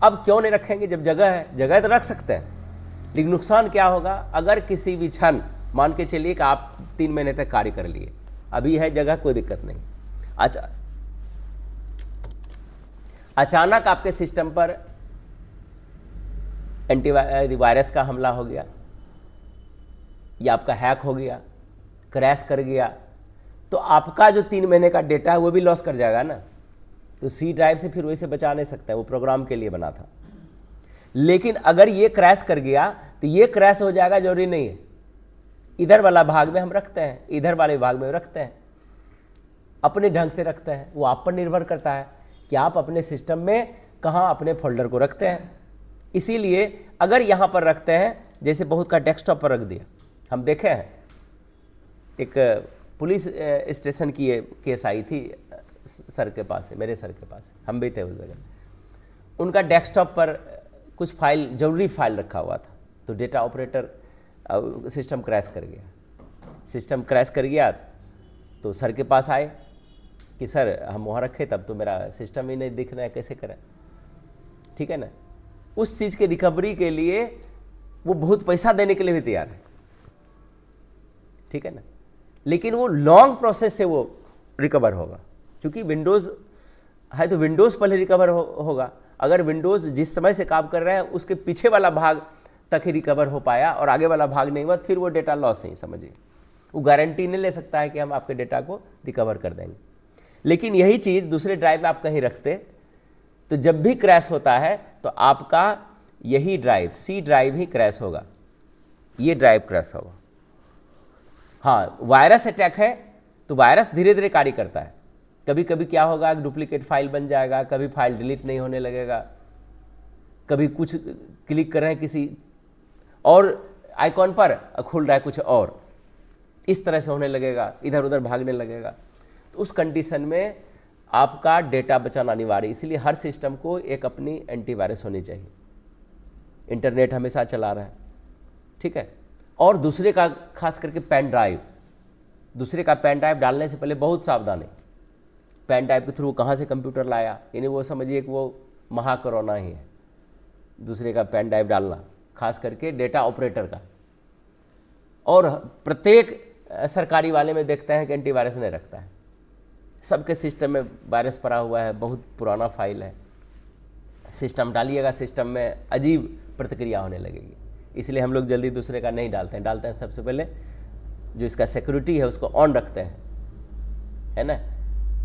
अब क्यों नहीं रखेंगे, जब जगह है, जगह तो रख सकते हैं। लेकिन नुकसान क्या होगा, अगर किसी भी क्षण मान के चलिए कि आप 3 महीने तक कार्य कर लिए, अभी है जगह, कोई दिक्कत नहीं, अचानक आपके सिस्टम पर एंटीवायरस का हमला हो गया या आपका हैक हो गया, क्रैश कर गया, तो आपका जो 3 महीने का डेटा है वो भी लॉस कर जाएगा ना। तो सी ड्राइव से फिर वैसे बचा नहीं सकता है, वो प्रोग्राम के लिए बना था। लेकिन अगर ये क्रैश कर गया तो ये क्रैश हो जाएगा, जरूरी नहीं है। इधर वाला भाग में हम रखते हैं, इधर वाले भाग में रखते हैं, अपने ढंग से रखते हैं। वो आप पर निर्भर करता है कि आप अपने सिस्टम में कहाँ अपने फोल्डर को रखते हैं। इसीलिए अगर यहाँ पर रखते हैं, जैसे बहुत का डेस्कटॉप पर रख दिया, हम देखे हैं एक पुलिस स्टेशन की केस आई थी सर के पास है, मेरे सर के पास, हम भी थे उस जगह। उनका डेस्कटॉप पर कुछ फाइल, जरूरी फाइल रखा हुआ था, तो डेटा ऑपरेटर सिस्टम क्रैश कर गया। सिस्टम क्रैश कर गया तो सर के पास आए कि सर हम वहाँ रखे तब तो मेरा सिस्टम ही नहीं दिख रहा है, कैसे करें। ठीक है ना, उस चीज़ के रिकवरी के लिए वो बहुत पैसा देने के लिए भी तैयार है। ठीक है ना, लेकिन वो लॉन्ग प्रोसेस से वो रिकवर होगा, क्योंकि विंडोज़ है तो विंडोज़ पहले रिकवर होगा। अगर विंडोज़ जिस समय से काम कर रहे हैं उसके पीछे वाला भाग तक ही रिकवर हो पाया और आगे वाला भाग नहीं हुआ, फिर वो डेटा लॉस है। समझिए, वो गारंटी नहीं ले सकता है कि हम आपके डेटा को रिकवर कर देंगे। लेकिन यही चीज़ दूसरे ड्राइव में आप कहीं रखते तो जब भी क्रैश होता है तो आपका यही ड्राइव, सी ड्राइव ही क्रैश होगा, ये ड्राइव क्रैश होगा। हाँ, वायरस अटैक है तो वायरस धीरे धीरे कार्य करता है। कभी कभी क्या होगा, डुप्लीकेट फाइल बन जाएगा, कभी फाइल डिलीट नहीं होने लगेगा, कभी कुछ क्लिक कर रहे हैं किसी और आइकॉन पर, खुल रहा है कुछ और, इस तरह से होने लगेगा, इधर उधर भागने लगेगा। तो उस कंडीशन में आपका डेटा बचाना अनिवार्य है। इसलिए हर सिस्टम को एक अपनी एंटीवायरस होनी चाहिए। इंटरनेट हमेशा चला रहा है, ठीक है। और दूसरे का, खास करके पेन ड्राइव, दूसरे का पेन ड्राइव डालने से पहले बहुत सावधानी। पेन ड्राइव के थ्रू कहाँ से कंप्यूटर लाया, यानी वो समझिए कि वो महाकोरोना ही है, दूसरे का पेन ड्राइव डालना, खास करके डेटा ऑपरेटर का। और प्रत्येक सरकारी वाले में देखते हैं कि एंटीवायरस नहीं रखता है, सबके सिस्टम में वायरस पड़ा हुआ है, बहुत पुराना फाइल है। सिस्टम डालिएगा, सिस्टम में अजीब प्रतिक्रिया होने लगेगी। इसलिए हम लोग जल्दी दूसरे का नहीं डालते हैं सबसे पहले जो इसका सिक्योरिटी है उसको ऑन रखते हैं, है ना।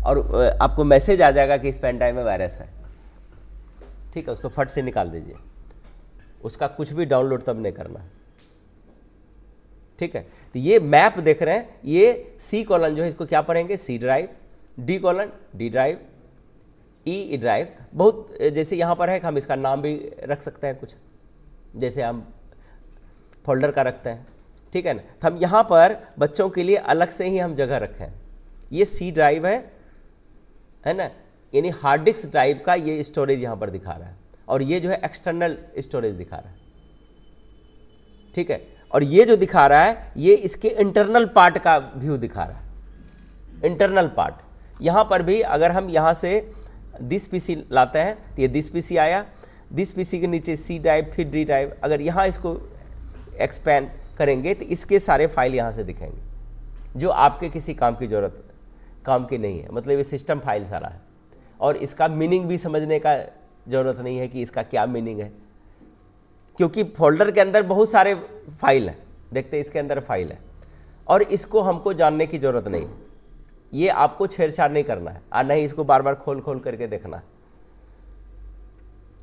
और आपको मैसेज आ जाएगा कि इस पेन ड्राइव में वायरस है, ठीक है, उसको फट से निकाल दीजिए, उसका कुछ भी डाउनलोड तब नहीं करना, ठीक है। तो ये मैप देख रहे हैं, ये सी कॉलन जो है इसको क्या पढ़ेंगे, C drive, D colon D drive, E drive. बहुत जैसे यहाँ पर है, हम इसका नाम भी रख सकते हैं कुछ, जैसे हम फोल्डर का रखते हैं, ठीक है ना। तो हम यहाँ पर बच्चों के लिए अलग से ही हम जगह रखें। ये सी ड्राइव है ना, यानी हार्ड डिस्क ड्राइव का ये स्टोरेज यहाँ पर दिखा रहा है, और ये जो है एक्सटर्नल स्टोरेज दिखा रहा है, ठीक है। और ये जो दिखा रहा है ये इसके इंटरनल पार्ट का व्यू दिखा रहा है, इंटरनल पार्ट। यहाँ पर भी अगर हम यहाँ से दिस पीसी लाते हैं तो ये दिस पीसी आया, दिस पीसी के नीचे सी ड्राइव, फिर डी ड्राइव। अगर यहाँ इसको एक्सपेंड करेंगे तो इसके सारे फाइल यहाँ से दिखेंगे जो आपके किसी काम की ज़रूरत, काम की नहीं है, मतलब ये सिस्टम फाइल सारा है। और इसका मीनिंग भी समझने का ज़रूरत नहीं है कि इसका क्या मीनिंग है, क्योंकि फोल्डर के अंदर बहुत सारे फाइल हैं, देखते हैं इसके अंदर फाइल है, और इसको हमको जानने की ज़रूरत नहीं है। ये आपको छेड़छाड़ नहीं करना है, और नहीं इसको बार बार खोल खोल करके देखना है,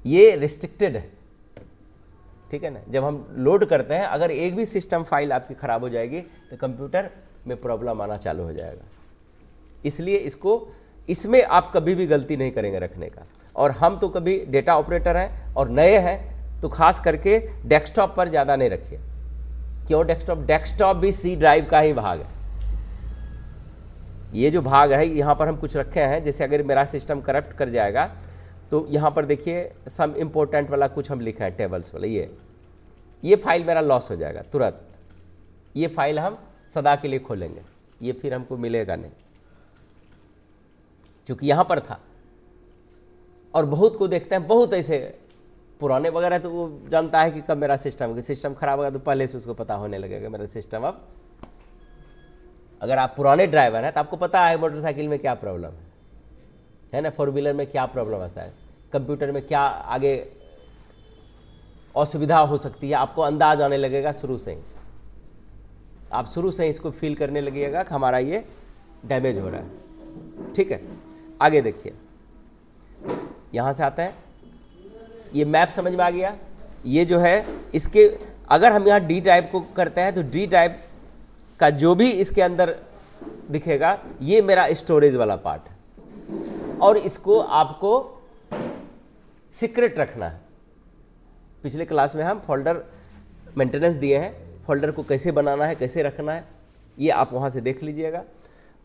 ये रिस्ट्रिक्टेड है, ठीक है ना। जब हम लोड करते हैं, अगर एक भी सिस्टम फाइल आपकी ख़राब हो जाएगी तो कंप्यूटर में प्रॉब्लम आना चालू हो जाएगा। इसलिए इसको, इसमें आप कभी भी गलती नहीं करेंगे रखने का। और हम तो कभी डेटा ऑपरेटर हैं और नए हैं तो खास करके डेस्कटॉप पर ज़्यादा नहीं रखिए। क्यों डेस्कटॉप भी सी ड्राइव का ही भाग है। ये जो भाग है यहाँ पर हम कुछ रखे हैं, जैसे अगर मेरा सिस्टम करप्ट कर जाएगा तो यहाँ पर देखिए सम इम्पोर्टेंट वाला कुछ हम लिखे हैं, टेबल्स वाला, ये फाइल मेरा लॉस हो जाएगा तुरंत। ये फाइल हम सदा के लिए खोलेंगे, ये फिर हमको मिलेगा नहीं, क्योंकि यहाँ पर था। और बहुत को देखते हैं, बहुत ऐसे पुराने वगैरह तो वो जानता है कि कब मेरा सिस्टम खराब होगा, तो पहले से उसको पता होने लगेगा मेरा सिस्टम अब। अगर आप पुराने ड्राइवर हैं तो आपको पता है मोटरसाइकिल में क्या प्रॉब्लम है ना, फोर व्हीलर में क्या प्रॉब्लम आता है, कंप्यूटर में क्या आगे असुविधा हो सकती है, आपको अंदाज आने लगेगा शुरू से ही। आप शुरू से ही इसको फील करने लगिएगा कि हमारा ये डैमेज हो रहा है, ठीक है। आगे देखिए, यहाँ से आता है, ये मैप समझ में आ गया। ये जो है इसके, अगर हम यहाँ डी ड्राइव को करते हैं तो डी ड्राइव का जो भी इसके अंदर दिखेगा ये मेरा स्टोरेज वाला पार्ट है, और इसको आपको सीक्रेट रखना है। पिछले क्लास में हम फोल्डर मेंटेनेंस दिए हैं, फोल्डर को कैसे बनाना है, कैसे रखना है, ये आप वहाँ से देख लीजिएगा।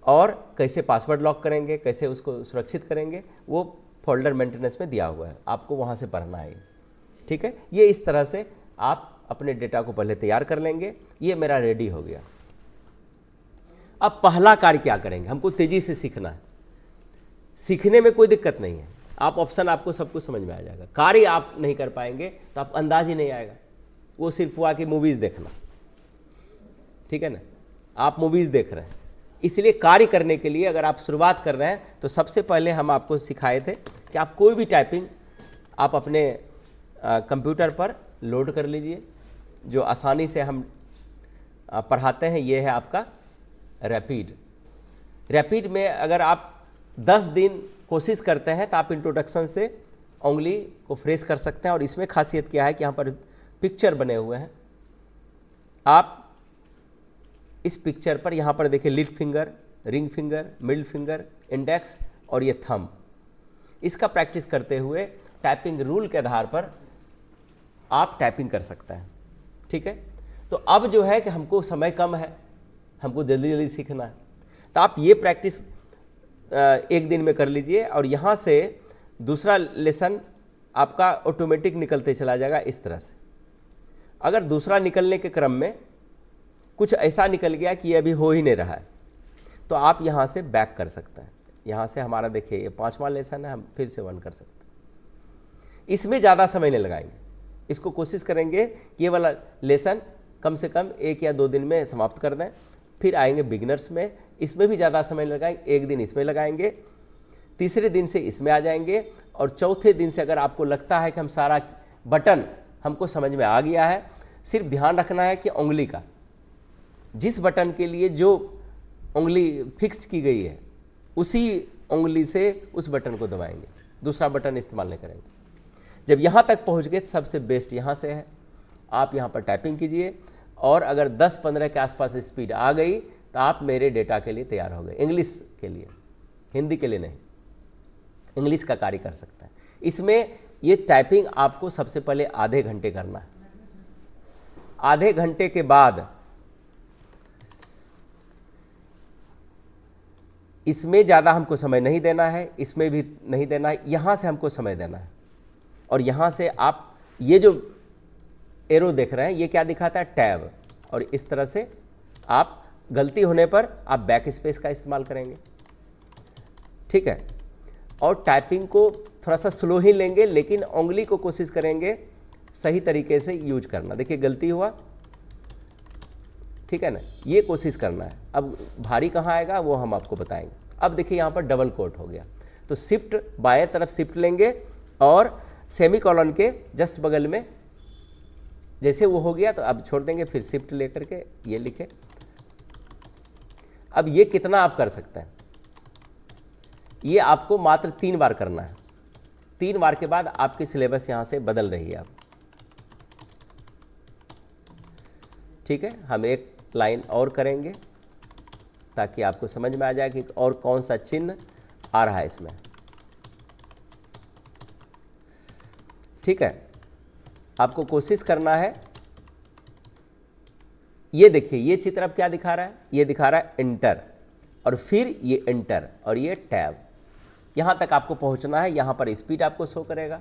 और कैसे पासवर्ड लॉक करेंगे, कैसे उसको सुरक्षित करेंगे, वो फोल्डर मेंटेनेंस में दिया हुआ है, आपको वहाँ से पढ़ना है। ठीक है, ये इस तरह से आप अपने डेटा को पहले तैयार कर लेंगे। ये मेरा रेडी हो गया। अब पहला कार्य क्या करेंगे, हमको तेज़ी से सीखना है। सीखने में कोई दिक्कत नहीं है, आप ऑप्शन आपको सब कुछ समझ में आ जाएगा। कार्य आप नहीं कर पाएंगे तो आप अंदाज ही नहीं आएगा, वो सिर्फ हुआ कि मूवीज़ देखना। ठीक है ना, आप मूवीज़ देख रहे हैं, इसलिए कार्य करने के लिए अगर आप शुरुआत कर रहे हैं तो सबसे पहले हम आपको सिखाए थे कि आप कोई भी टाइपिंग आप अपने कंप्यूटर पर लोड कर लीजिए, जो आसानी से हम पढ़ाते हैं। ये है आपका रैपिड। रैपिड में अगर आप 10 दिन कोशिश करते हैं तो आप इंट्रोडक्शन से उंगली को फ्रेश कर सकते हैं। और इसमें खासियत क्या है कि यहाँ पर पिक्चर बने हुए हैं, आप इस पिक्चर पर यहाँ पर देखिए little finger, ring finger, middle finger, index और ये थंब। इसका प्रैक्टिस करते हुए टाइपिंग रूल के आधार पर आप टाइपिंग कर सकते हैं। ठीक है, तो अब जो है कि हमको समय कम है, हमको जल्दी जल्दी सीखना है, तो आप ये प्रैक्टिस एक दिन में कर लीजिए और यहाँ से दूसरा लेसन आपका ऑटोमेटिक निकलते चला जाएगा इस तरह से। अगर दूसरा निकलने के क्रम में कुछ ऐसा निकल गया कि ये अभी हो ही नहीं रहा है, तो आप यहाँ से बैक कर सकते हैं। यहाँ से हमारा देखिए ये 5वां लेसन है, हम फिर से 1 कर सकते हैं। इसमें ज़्यादा समय नहीं लगाएंगे, इसको कोशिश करेंगे कि ये वाला लेसन कम से कम 1 या 2 दिन में समाप्त कर दें। फिर आएंगे बिगनर्स में, इसमें भी ज़्यादा समय लगाएंगे, 1 दिन इसमें लगाएंगे, तीसरे दिन से इसमें आ जाएंगे और चौथे दिन से अगर आपको लगता है कि हम सारा बटन हमको समझ में आ गया है, सिर्फ ध्यान रखना है कि उंगली का, जिस बटन के लिए जो उंगली फिक्स की गई है उसी उंगली से उस बटन को दबाएंगे, दूसरा बटन इस्तेमाल नहीं करेंगे। जब यहाँ तक पहुँच गए सबसे बेस्ट यहाँ से है, आप यहाँ पर टाइपिंग कीजिए और अगर 10-15 के आसपास स्पीड आ गई तो आप मेरे डेटा के लिए तैयार हो गए। इंग्लिश के लिए, हिंदी के लिए नहीं, इंग्लिश का कार्य कर सकता है। इसमें ये टाइपिंग आपको सबसे पहले आधे घंटे करना है। आधे घंटे के बाद इसमें ज़्यादा हमको समय नहीं देना है, इसमें भी नहीं देना है, यहाँ से हमको समय देना है। और यहाँ से आप ये जो एरो देख रहे हैं ये क्या दिखाता है, टैब, और इस तरह से आप गलती होने पर आप बैक स्पेस का इस्तेमाल करेंगे। ठीक है, और टाइपिंग को थोड़ा सा स्लो ही लेंगे, लेकिन उंगली को कोशिश करेंगे सही तरीके से यूज करना। देखिए गलती हुआ, ठीक है ना, ये कोशिश करना है। अब भारी कहाँ आएगा वो हम आपको बताएंगे। अब देखिए यहाँ पर डबल कोट हो गया, तो शिफ्ट बाएं तरफ शिफ्ट लेंगे और सेमीकोलन के जस्ट बगल में जैसे वो हो गया तो अब छोड़ देंगे, फिर शिफ्ट लेकर के ये लिखे। अब ये कितना आप कर सकते हैं, ये आपको मात्र 3 बार करना है। 3 बार के बाद आपकी सिलेबस यहाँ से बदल रही है अब। ठीक है, हम एक लाइन और करेंगे ताकि आपको समझ में आ जाए कि और कौन सा चिन्ह आ रहा है इसमें। ठीक है, आपको कोशिश करना है। ये देखिए ये चित्र अब क्या दिखा रहा है, ये दिखा रहा है इंटर, और फिर ये इंटर और ये टैब। यहाँ तक आपको पहुँचना है, यहाँ पर स्पीड आपको शो करेगा।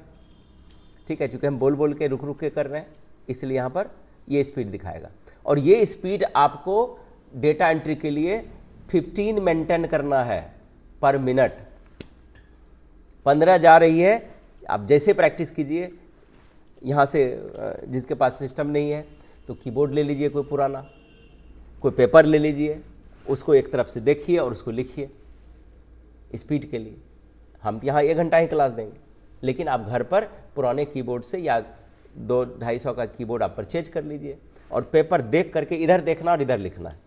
ठीक है, चूँकि हम बोल बोल के रुक रुक के कर रहे हैं इसलिए यहाँ पर ये स्पीड दिखाएगा। और ये स्पीड आपको डेटा एंट्री के लिए 15 मेंटेन करना है पर मिनट। 15 जा रही है, आप जैसे प्रैक्टिस कीजिए। यहाँ से जिसके पास सिस्टम नहीं है तो कीबोर्ड ले लीजिए, कोई पुराना, कोई पेपर ले लीजिए, उसको एक तरफ से देखिए और उसको लिखिए स्पीड के लिए। हम यहाँ 1 घंटा ही क्लास देंगे, लेकिन आप घर पर पुराने कीबोर्ड से या 200-250 का कीबोर्ड आप परचेज कर लीजिए और पेपर देख करके इधर देखना और इधर लिखना है।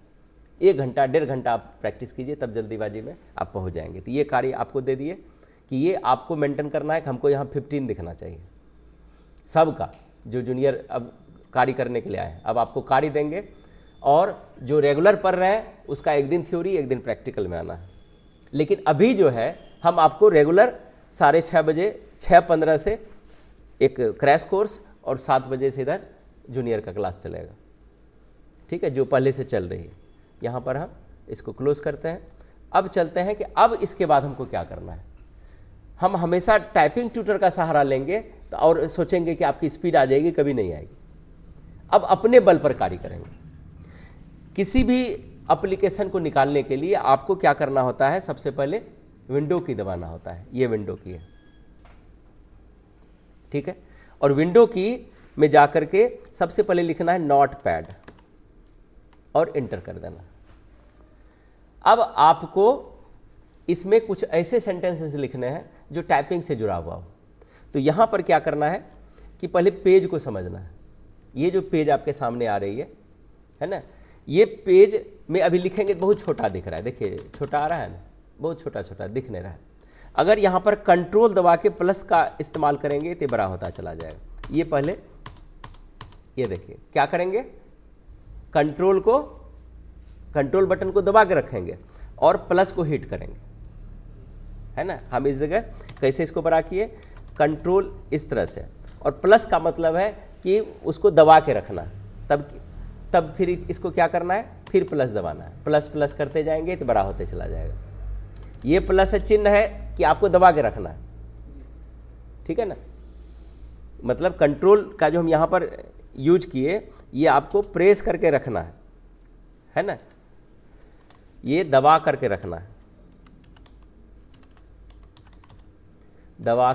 1 घंटा 1.5 घंटा आप प्रैक्टिस कीजिए, तब जल्दीबाजी में आप पहुँच जाएंगे। तो ये कार्य आपको दे दिए कि ये आपको मेंटेन करना है कि हमको यहाँ 15 दिखना चाहिए सबका, जो जूनियर अब कार्य करने के लिए आए। अब आपको कार्य देंगे और जो रेगुलर पढ़ रहे हैं उसका 1 दिन थ्योरी 1 दिन प्रैक्टिकल में आना है। लेकिन अभी जो है हम आपको रेगुलर 6:30 बजे 6:15 से एक क्रैश कोर्स और 7 बजे से इधर जूनियर का क्लास चलेगा। ठीक है, जो पहले से चल रही है। यहाँ पर हम इसको क्लोज करते हैं। अब चलते हैं कि अब इसके बाद हमको क्या करना है। हम हमेशा टाइपिंग ट्यूटर का सहारा लेंगे तो और सोचेंगे कि आपकी स्पीड आ जाएगी, कभी नहीं आएगी। अब अपने बल पर कार्य करेंगे। किसी भी एप्लीकेशन को निकालने के लिए आपको क्या करना होता है, सबसे पहले विंडो की दबाना होता है। ये विंडो की है, ठीक है। और विंडो की में जाकर के सबसे पहले लिखना है नोटपैड और इंटर कर देना। अब आपको इसमें कुछ ऐसे सेंटेंसेस लिखने हैं जो टाइपिंग से जुड़ा हुआ हो। तो यहां पर क्या करना है कि पहले पेज को समझना है। ये जो पेज आपके सामने आ रही है ना, ये पेज में अभी लिखेंगे तो बहुत छोटा दिख रहा है, देखिए छोटा आ रहा है ना, बहुत छोटा छोटा दिख नहीं रहा है। अगर यहाँ पर कंट्रोल दबा के प्लस का इस्तेमाल करेंगे तो बड़ा होता चला जाएगा। ये पहले ये देखिए क्या करेंगे, कंट्रोल बटन को दबा के रखेंगे और प्लस को हिट करेंगे, है ना। हम इस जगह कैसे इसको बड़ा किए, कंट्रोल इस तरह से, और प्लस का मतलब है कि उसको दबा के रखना। तब फिर इसको क्या करना है, फिर प्लस दबाना है। प्लस प्लस करते जाएंगे तो बड़ा होते चला जाएगा। ये प्लस चिन्ह है कि आपको दबा के रखना है, ठीक है ना। मतलब कंट्रोल का जो हम यहाँ पर यूज किए, ये आपको प्रेस करके रखना है ना, ये दबा करके रखना है, दबा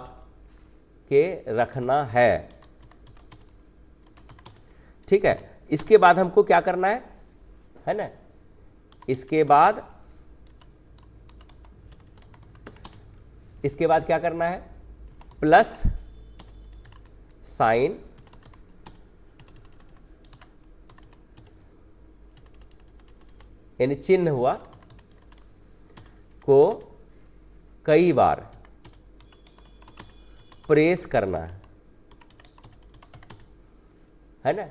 के रखना है, ठीक है। इसके बाद हमको क्या करना है ना, इसके बाद क्या करना है, प्लस साइन यानी चिन्ह हुआ को कई बार प्रेस करना है ना,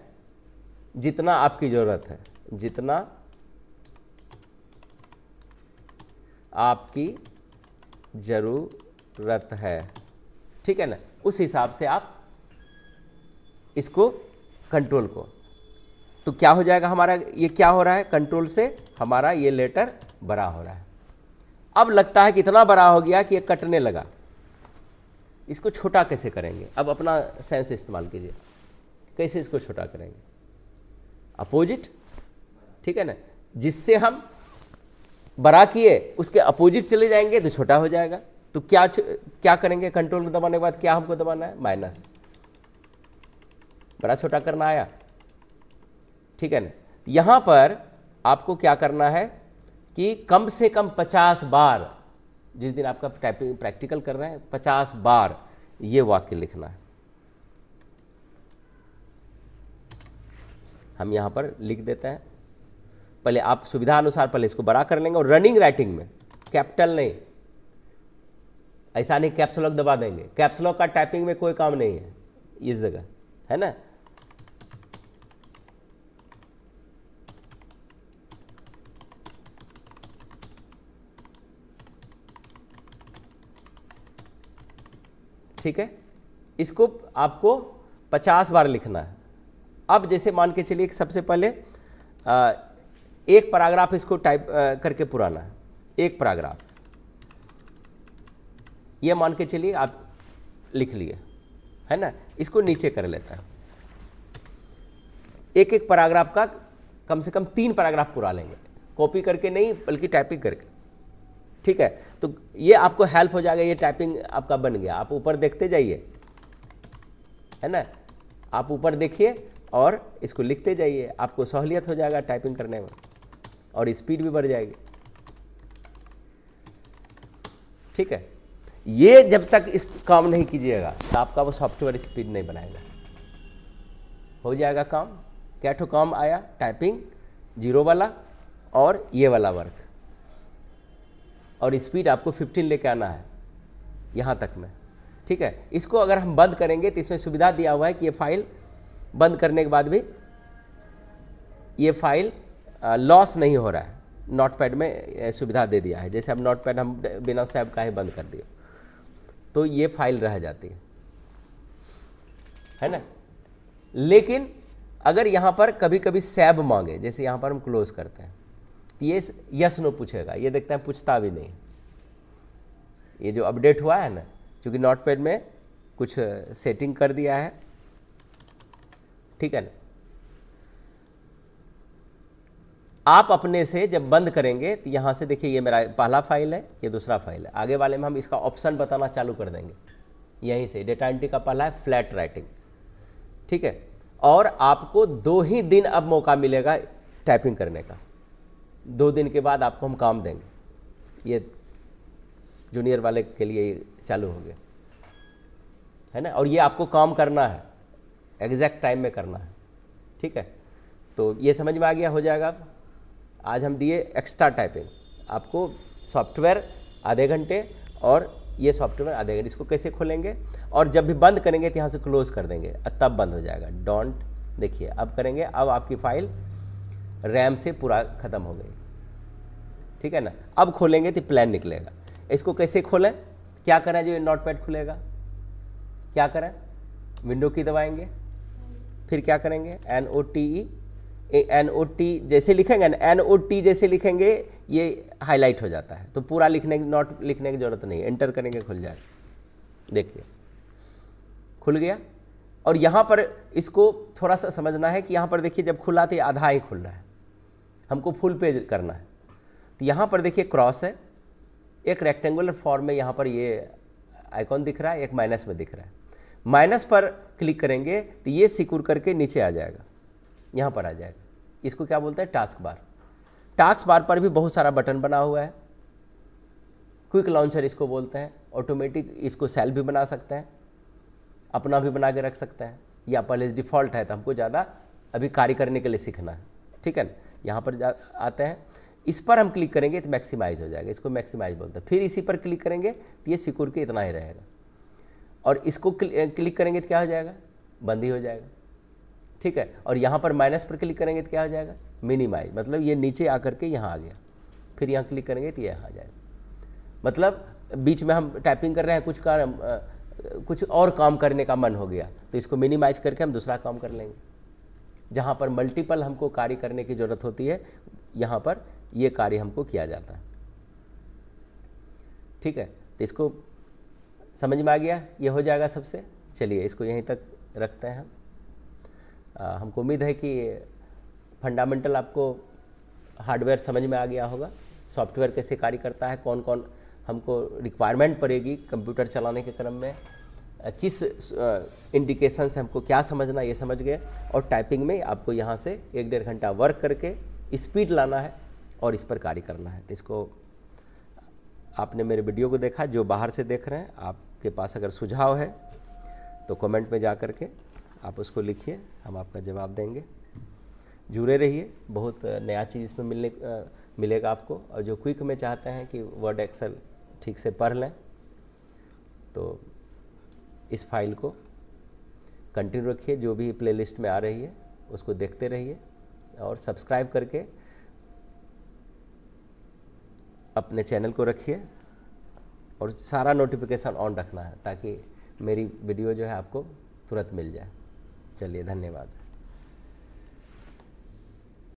जितना आपकी जरूरत है, जितना आपकी जरूरत है, ठीक है ना। उस हिसाब से आप इसको कंट्रोल को, तो क्या हो जाएगा हमारा, ये क्या हो रहा है, कंट्रोल से हमारा ये लेटर बड़ा हो रहा है। अब लगता है कि इतना बड़ा हो गया कि ये कटने लगा, इसको छोटा कैसे करेंगे। अब अपना सेंस इस्तेमाल कीजिए, कैसे इसको छोटा करेंगे, अपोजिट, ठीक है ना। जिससे हम बड़ा किए उसके अपोजिट चले जाएंगे तो छोटा हो जाएगा। तो क्या करेंगे, कंट्रोल को दबाने के बाद क्या हमको दबाना है, माइनस, बड़ा छोटा करना आया, ठीक है ना। यहां पर आपको क्या करना है कि कम से कम 50 बार, जिस दिन आपका टाइपिंग प्रैक्टिकल कर रहे हैं, 50 बार ये वाक्य लिखना है। हम यहां पर लिख देते हैं, पहले आप सुविधा अनुसार पहले इसको बड़ा कर लेंगे। और रनिंग राइटिंग में कैपिटल नहीं, ऐसा नहीं कैप्स लॉक दबा देंगे, कैप्स लॉक का टाइपिंग में कोई काम नहीं है इस जगह, है ना। ठीक है, इसको आपको 50 बार लिखना है। अब जैसे मान के चलिए सबसे पहले एक पैराग्राफ इसको टाइप करके पुराना है, एक पैराग्राफ, ये मान के चलिए आप लिख लिए, है ना। इसको नीचे कर लेता है, एक एक पैराग्राफ का कम से कम 3 पैराग्राफ पुरा लेंगे, कॉपी करके नहीं बल्कि टाइपिंग करके, ठीक है। तो ये आपको हेल्प हो जाएगा, ये टाइपिंग आपका बन गया। आप ऊपर देखते जाइए, है ना, आप ऊपर देखिए और इसको लिखते जाइए, आपको सहूलियत हो जाएगा टाइपिंग करने में और स्पीड भी बढ़ जाएगी, ठीक है। ये जब तक इस काम नहीं कीजिएगा तो आपका वो सॉफ्टवेयर स्पीड नहीं बनाएगा। हो जाएगा काम, क्या ठो काम आया, टाइपिंग 0 वाला और ये वाला वर्क, और स्पीड आपको 15 लेके आना है यहाँ तक में, ठीक है। इसको अगर हम बंद करेंगे तो इसमें सुविधा दिया हुआ है कि ये फाइल बंद करने के बाद भी ये फाइल लॉस नहीं हो रहा है। नोटपैड में सुविधा दे दिया है, जैसे अब नोटपैड हम बिना सेव का ही बंद कर दिए तो ये फाइल रह जाती है ना। लेकिन अगर यहाँ पर कभी कभी सेव मांगे, जैसे यहाँ पर हम क्लोज करते हैं, ये यस नो पूछेगा, ये देखते हैं पूछता भी नहीं। ये जो अपडेट हुआ है ना, क्योंकि नोटपैड में कुछ सेटिंग कर दिया है, ठीक है ना। आप अपने से जब बंद करेंगे तो यहाँ से देखिए ये मेरा पहला फाइल है, ये दूसरा फाइल है। आगे वाले में हम इसका ऑप्शन बताना चालू कर देंगे यहीं से। डेटा एंट्री का पहला है फ्लैट राइटिंग, ठीक है। और आपको 2 ही दिन अब मौका मिलेगा टाइपिंग करने का। 2 दिन के बाद आपको हम काम देंगे। ये जूनियर वाले के लिए चालू हो गया है ना। और ये आपको काम करना है, एग्जैक्ट टाइम में करना है, ठीक है। तो ये समझ में आ गया, हो जाएगा। आज हम दिए एक्स्ट्रा टाइपिंग आपको, सॉफ्टवेयर आधे घंटे और ये सॉफ्टवेयर आधे घंटे। इसको कैसे खोलेंगे और जब भी बंद करेंगे तो यहाँ से क्लोज कर देंगे, तब बंद हो जाएगा। डोंट, देखिए अब करेंगे, अब आपकी फाइल रैम से पूरा ख़त्म हो गई, ठीक है ना। अब खोलेंगे तो प्लान निकलेगा। इसको कैसे खोलें, क्या करें, जो नोटपैड खुलेगा क्या करें, विंडो की दबाएंगे, फिर क्या करेंगे, NOT जैसे लिखेंगे ना, NOT जैसे लिखेंगे ये हाईलाइट हो जाता है। तो पूरा लिखने की, नोट लिखने की जरूरत नहीं, एंटर करेंगे खुल जाएगा। देखिए खुल गया। और यहाँ पर इसको थोड़ा सा समझना है कि यहाँ पर देखिए जब खुला तो आधा ही खुल रहा है, हमको फुल पेज करना है। तो यहाँ पर देखिए क्रॉस है, एक रेक्टेंगुलर फॉर्म में यहाँ पर ये आइकॉन दिख रहा है, एक माइनस में दिख रहा है। माइनस पर क्लिक करेंगे तो ये सिक्योर करके नीचे आ जाएगा, यहाँ पर आ जाएगा। इसको क्या बोलते हैं, टास्क बार। टास्क बार पर भी बहुत सारा बटन बना हुआ है। क्विक लॉन्चर इसको बोलते हैं। ऑटोमेटिक इसको सेल भी बना सकते हैं, अपना भी बना के रख सकते हैं, या पहले डिफ़ॉल्ट है तो हमको ज़्यादा अभी कार्य करने के लिए सीखना है, ठीक है ना। यहाँ पर आते हैं, इस पर हम क्लिक करेंगे तो मैक्सिमाइज हो जाएगा, इसको मैक्सिमाइज बोलते हैं। फिर इसी पर क्लिक करेंगे तो ये सिक्योर के इतना ही रहेगा। और इसको क्लिक करेंगे तो क्या हो जाएगा, बंद ही हो जाएगा, ठीक है। और यहाँ पर माइनस पर क्लिक करेंगे तो क्या हो जाएगा, मिनिमाइज, मतलब ये नीचे आकर के यहाँ आ गया। फिर यहाँ क्लिक करेंगे तो ये यहाँ आ जाएगा। मतलब बीच में हम टाइपिंग कर रहे हैं, कुछ और काम करने का मन हो गया तो इसको मिनिमाइज करके हम दूसरा काम कर लेंगे। जहाँ पर मल्टीपल हमको कार्य करने की ज़रूरत होती है, यहाँ पर ये कार्य हमको किया जाता है, ठीक है। तो इसको समझ में आ गया, ये हो जाएगा सबसे। चलिए इसको यहीं तक रखते हैं हम। हमको उम्मीद है कि फंडामेंटल आपको हार्डवेयर समझ में आ गया होगा, सॉफ्टवेयर कैसे कार्य करता है, कौन कौन हमको रिक्वायरमेंट पड़ेगी कंप्यूटर चलाने के क्रम में, किस इंडिकेशन से हमको क्या समझना, ये समझ गए। और टाइपिंग में आपको यहाँ से 1-1.5 घंटा वर्क करके स्पीड लाना है और इस पर कार्य करना है। तो इसको आपने मेरे वीडियो को देखा, जो बाहर से देख रहे हैं, आपके पास अगर सुझाव है तो कमेंट में जा कर के आप उसको लिखिए, हम आपका जवाब देंगे। जुड़े रहिए, बहुत नया चीज़ इसमें मिलेगा आपको। और जो क्विक में चाहते हैं कि वर्ड एक्सेल ठीक से पढ़ लें तो इस फाइल को कंटिन्यू रखिए, जो भी प्लेलिस्ट में आ रही है उसको देखते रहिए और सब्सक्राइब करके अपने चैनल को रखिए और सारा नोटिफिकेशन ऑन रखना है ताकि मेरी वीडियो जो है आपको तुरंत मिल जाए। चलिए धन्यवाद।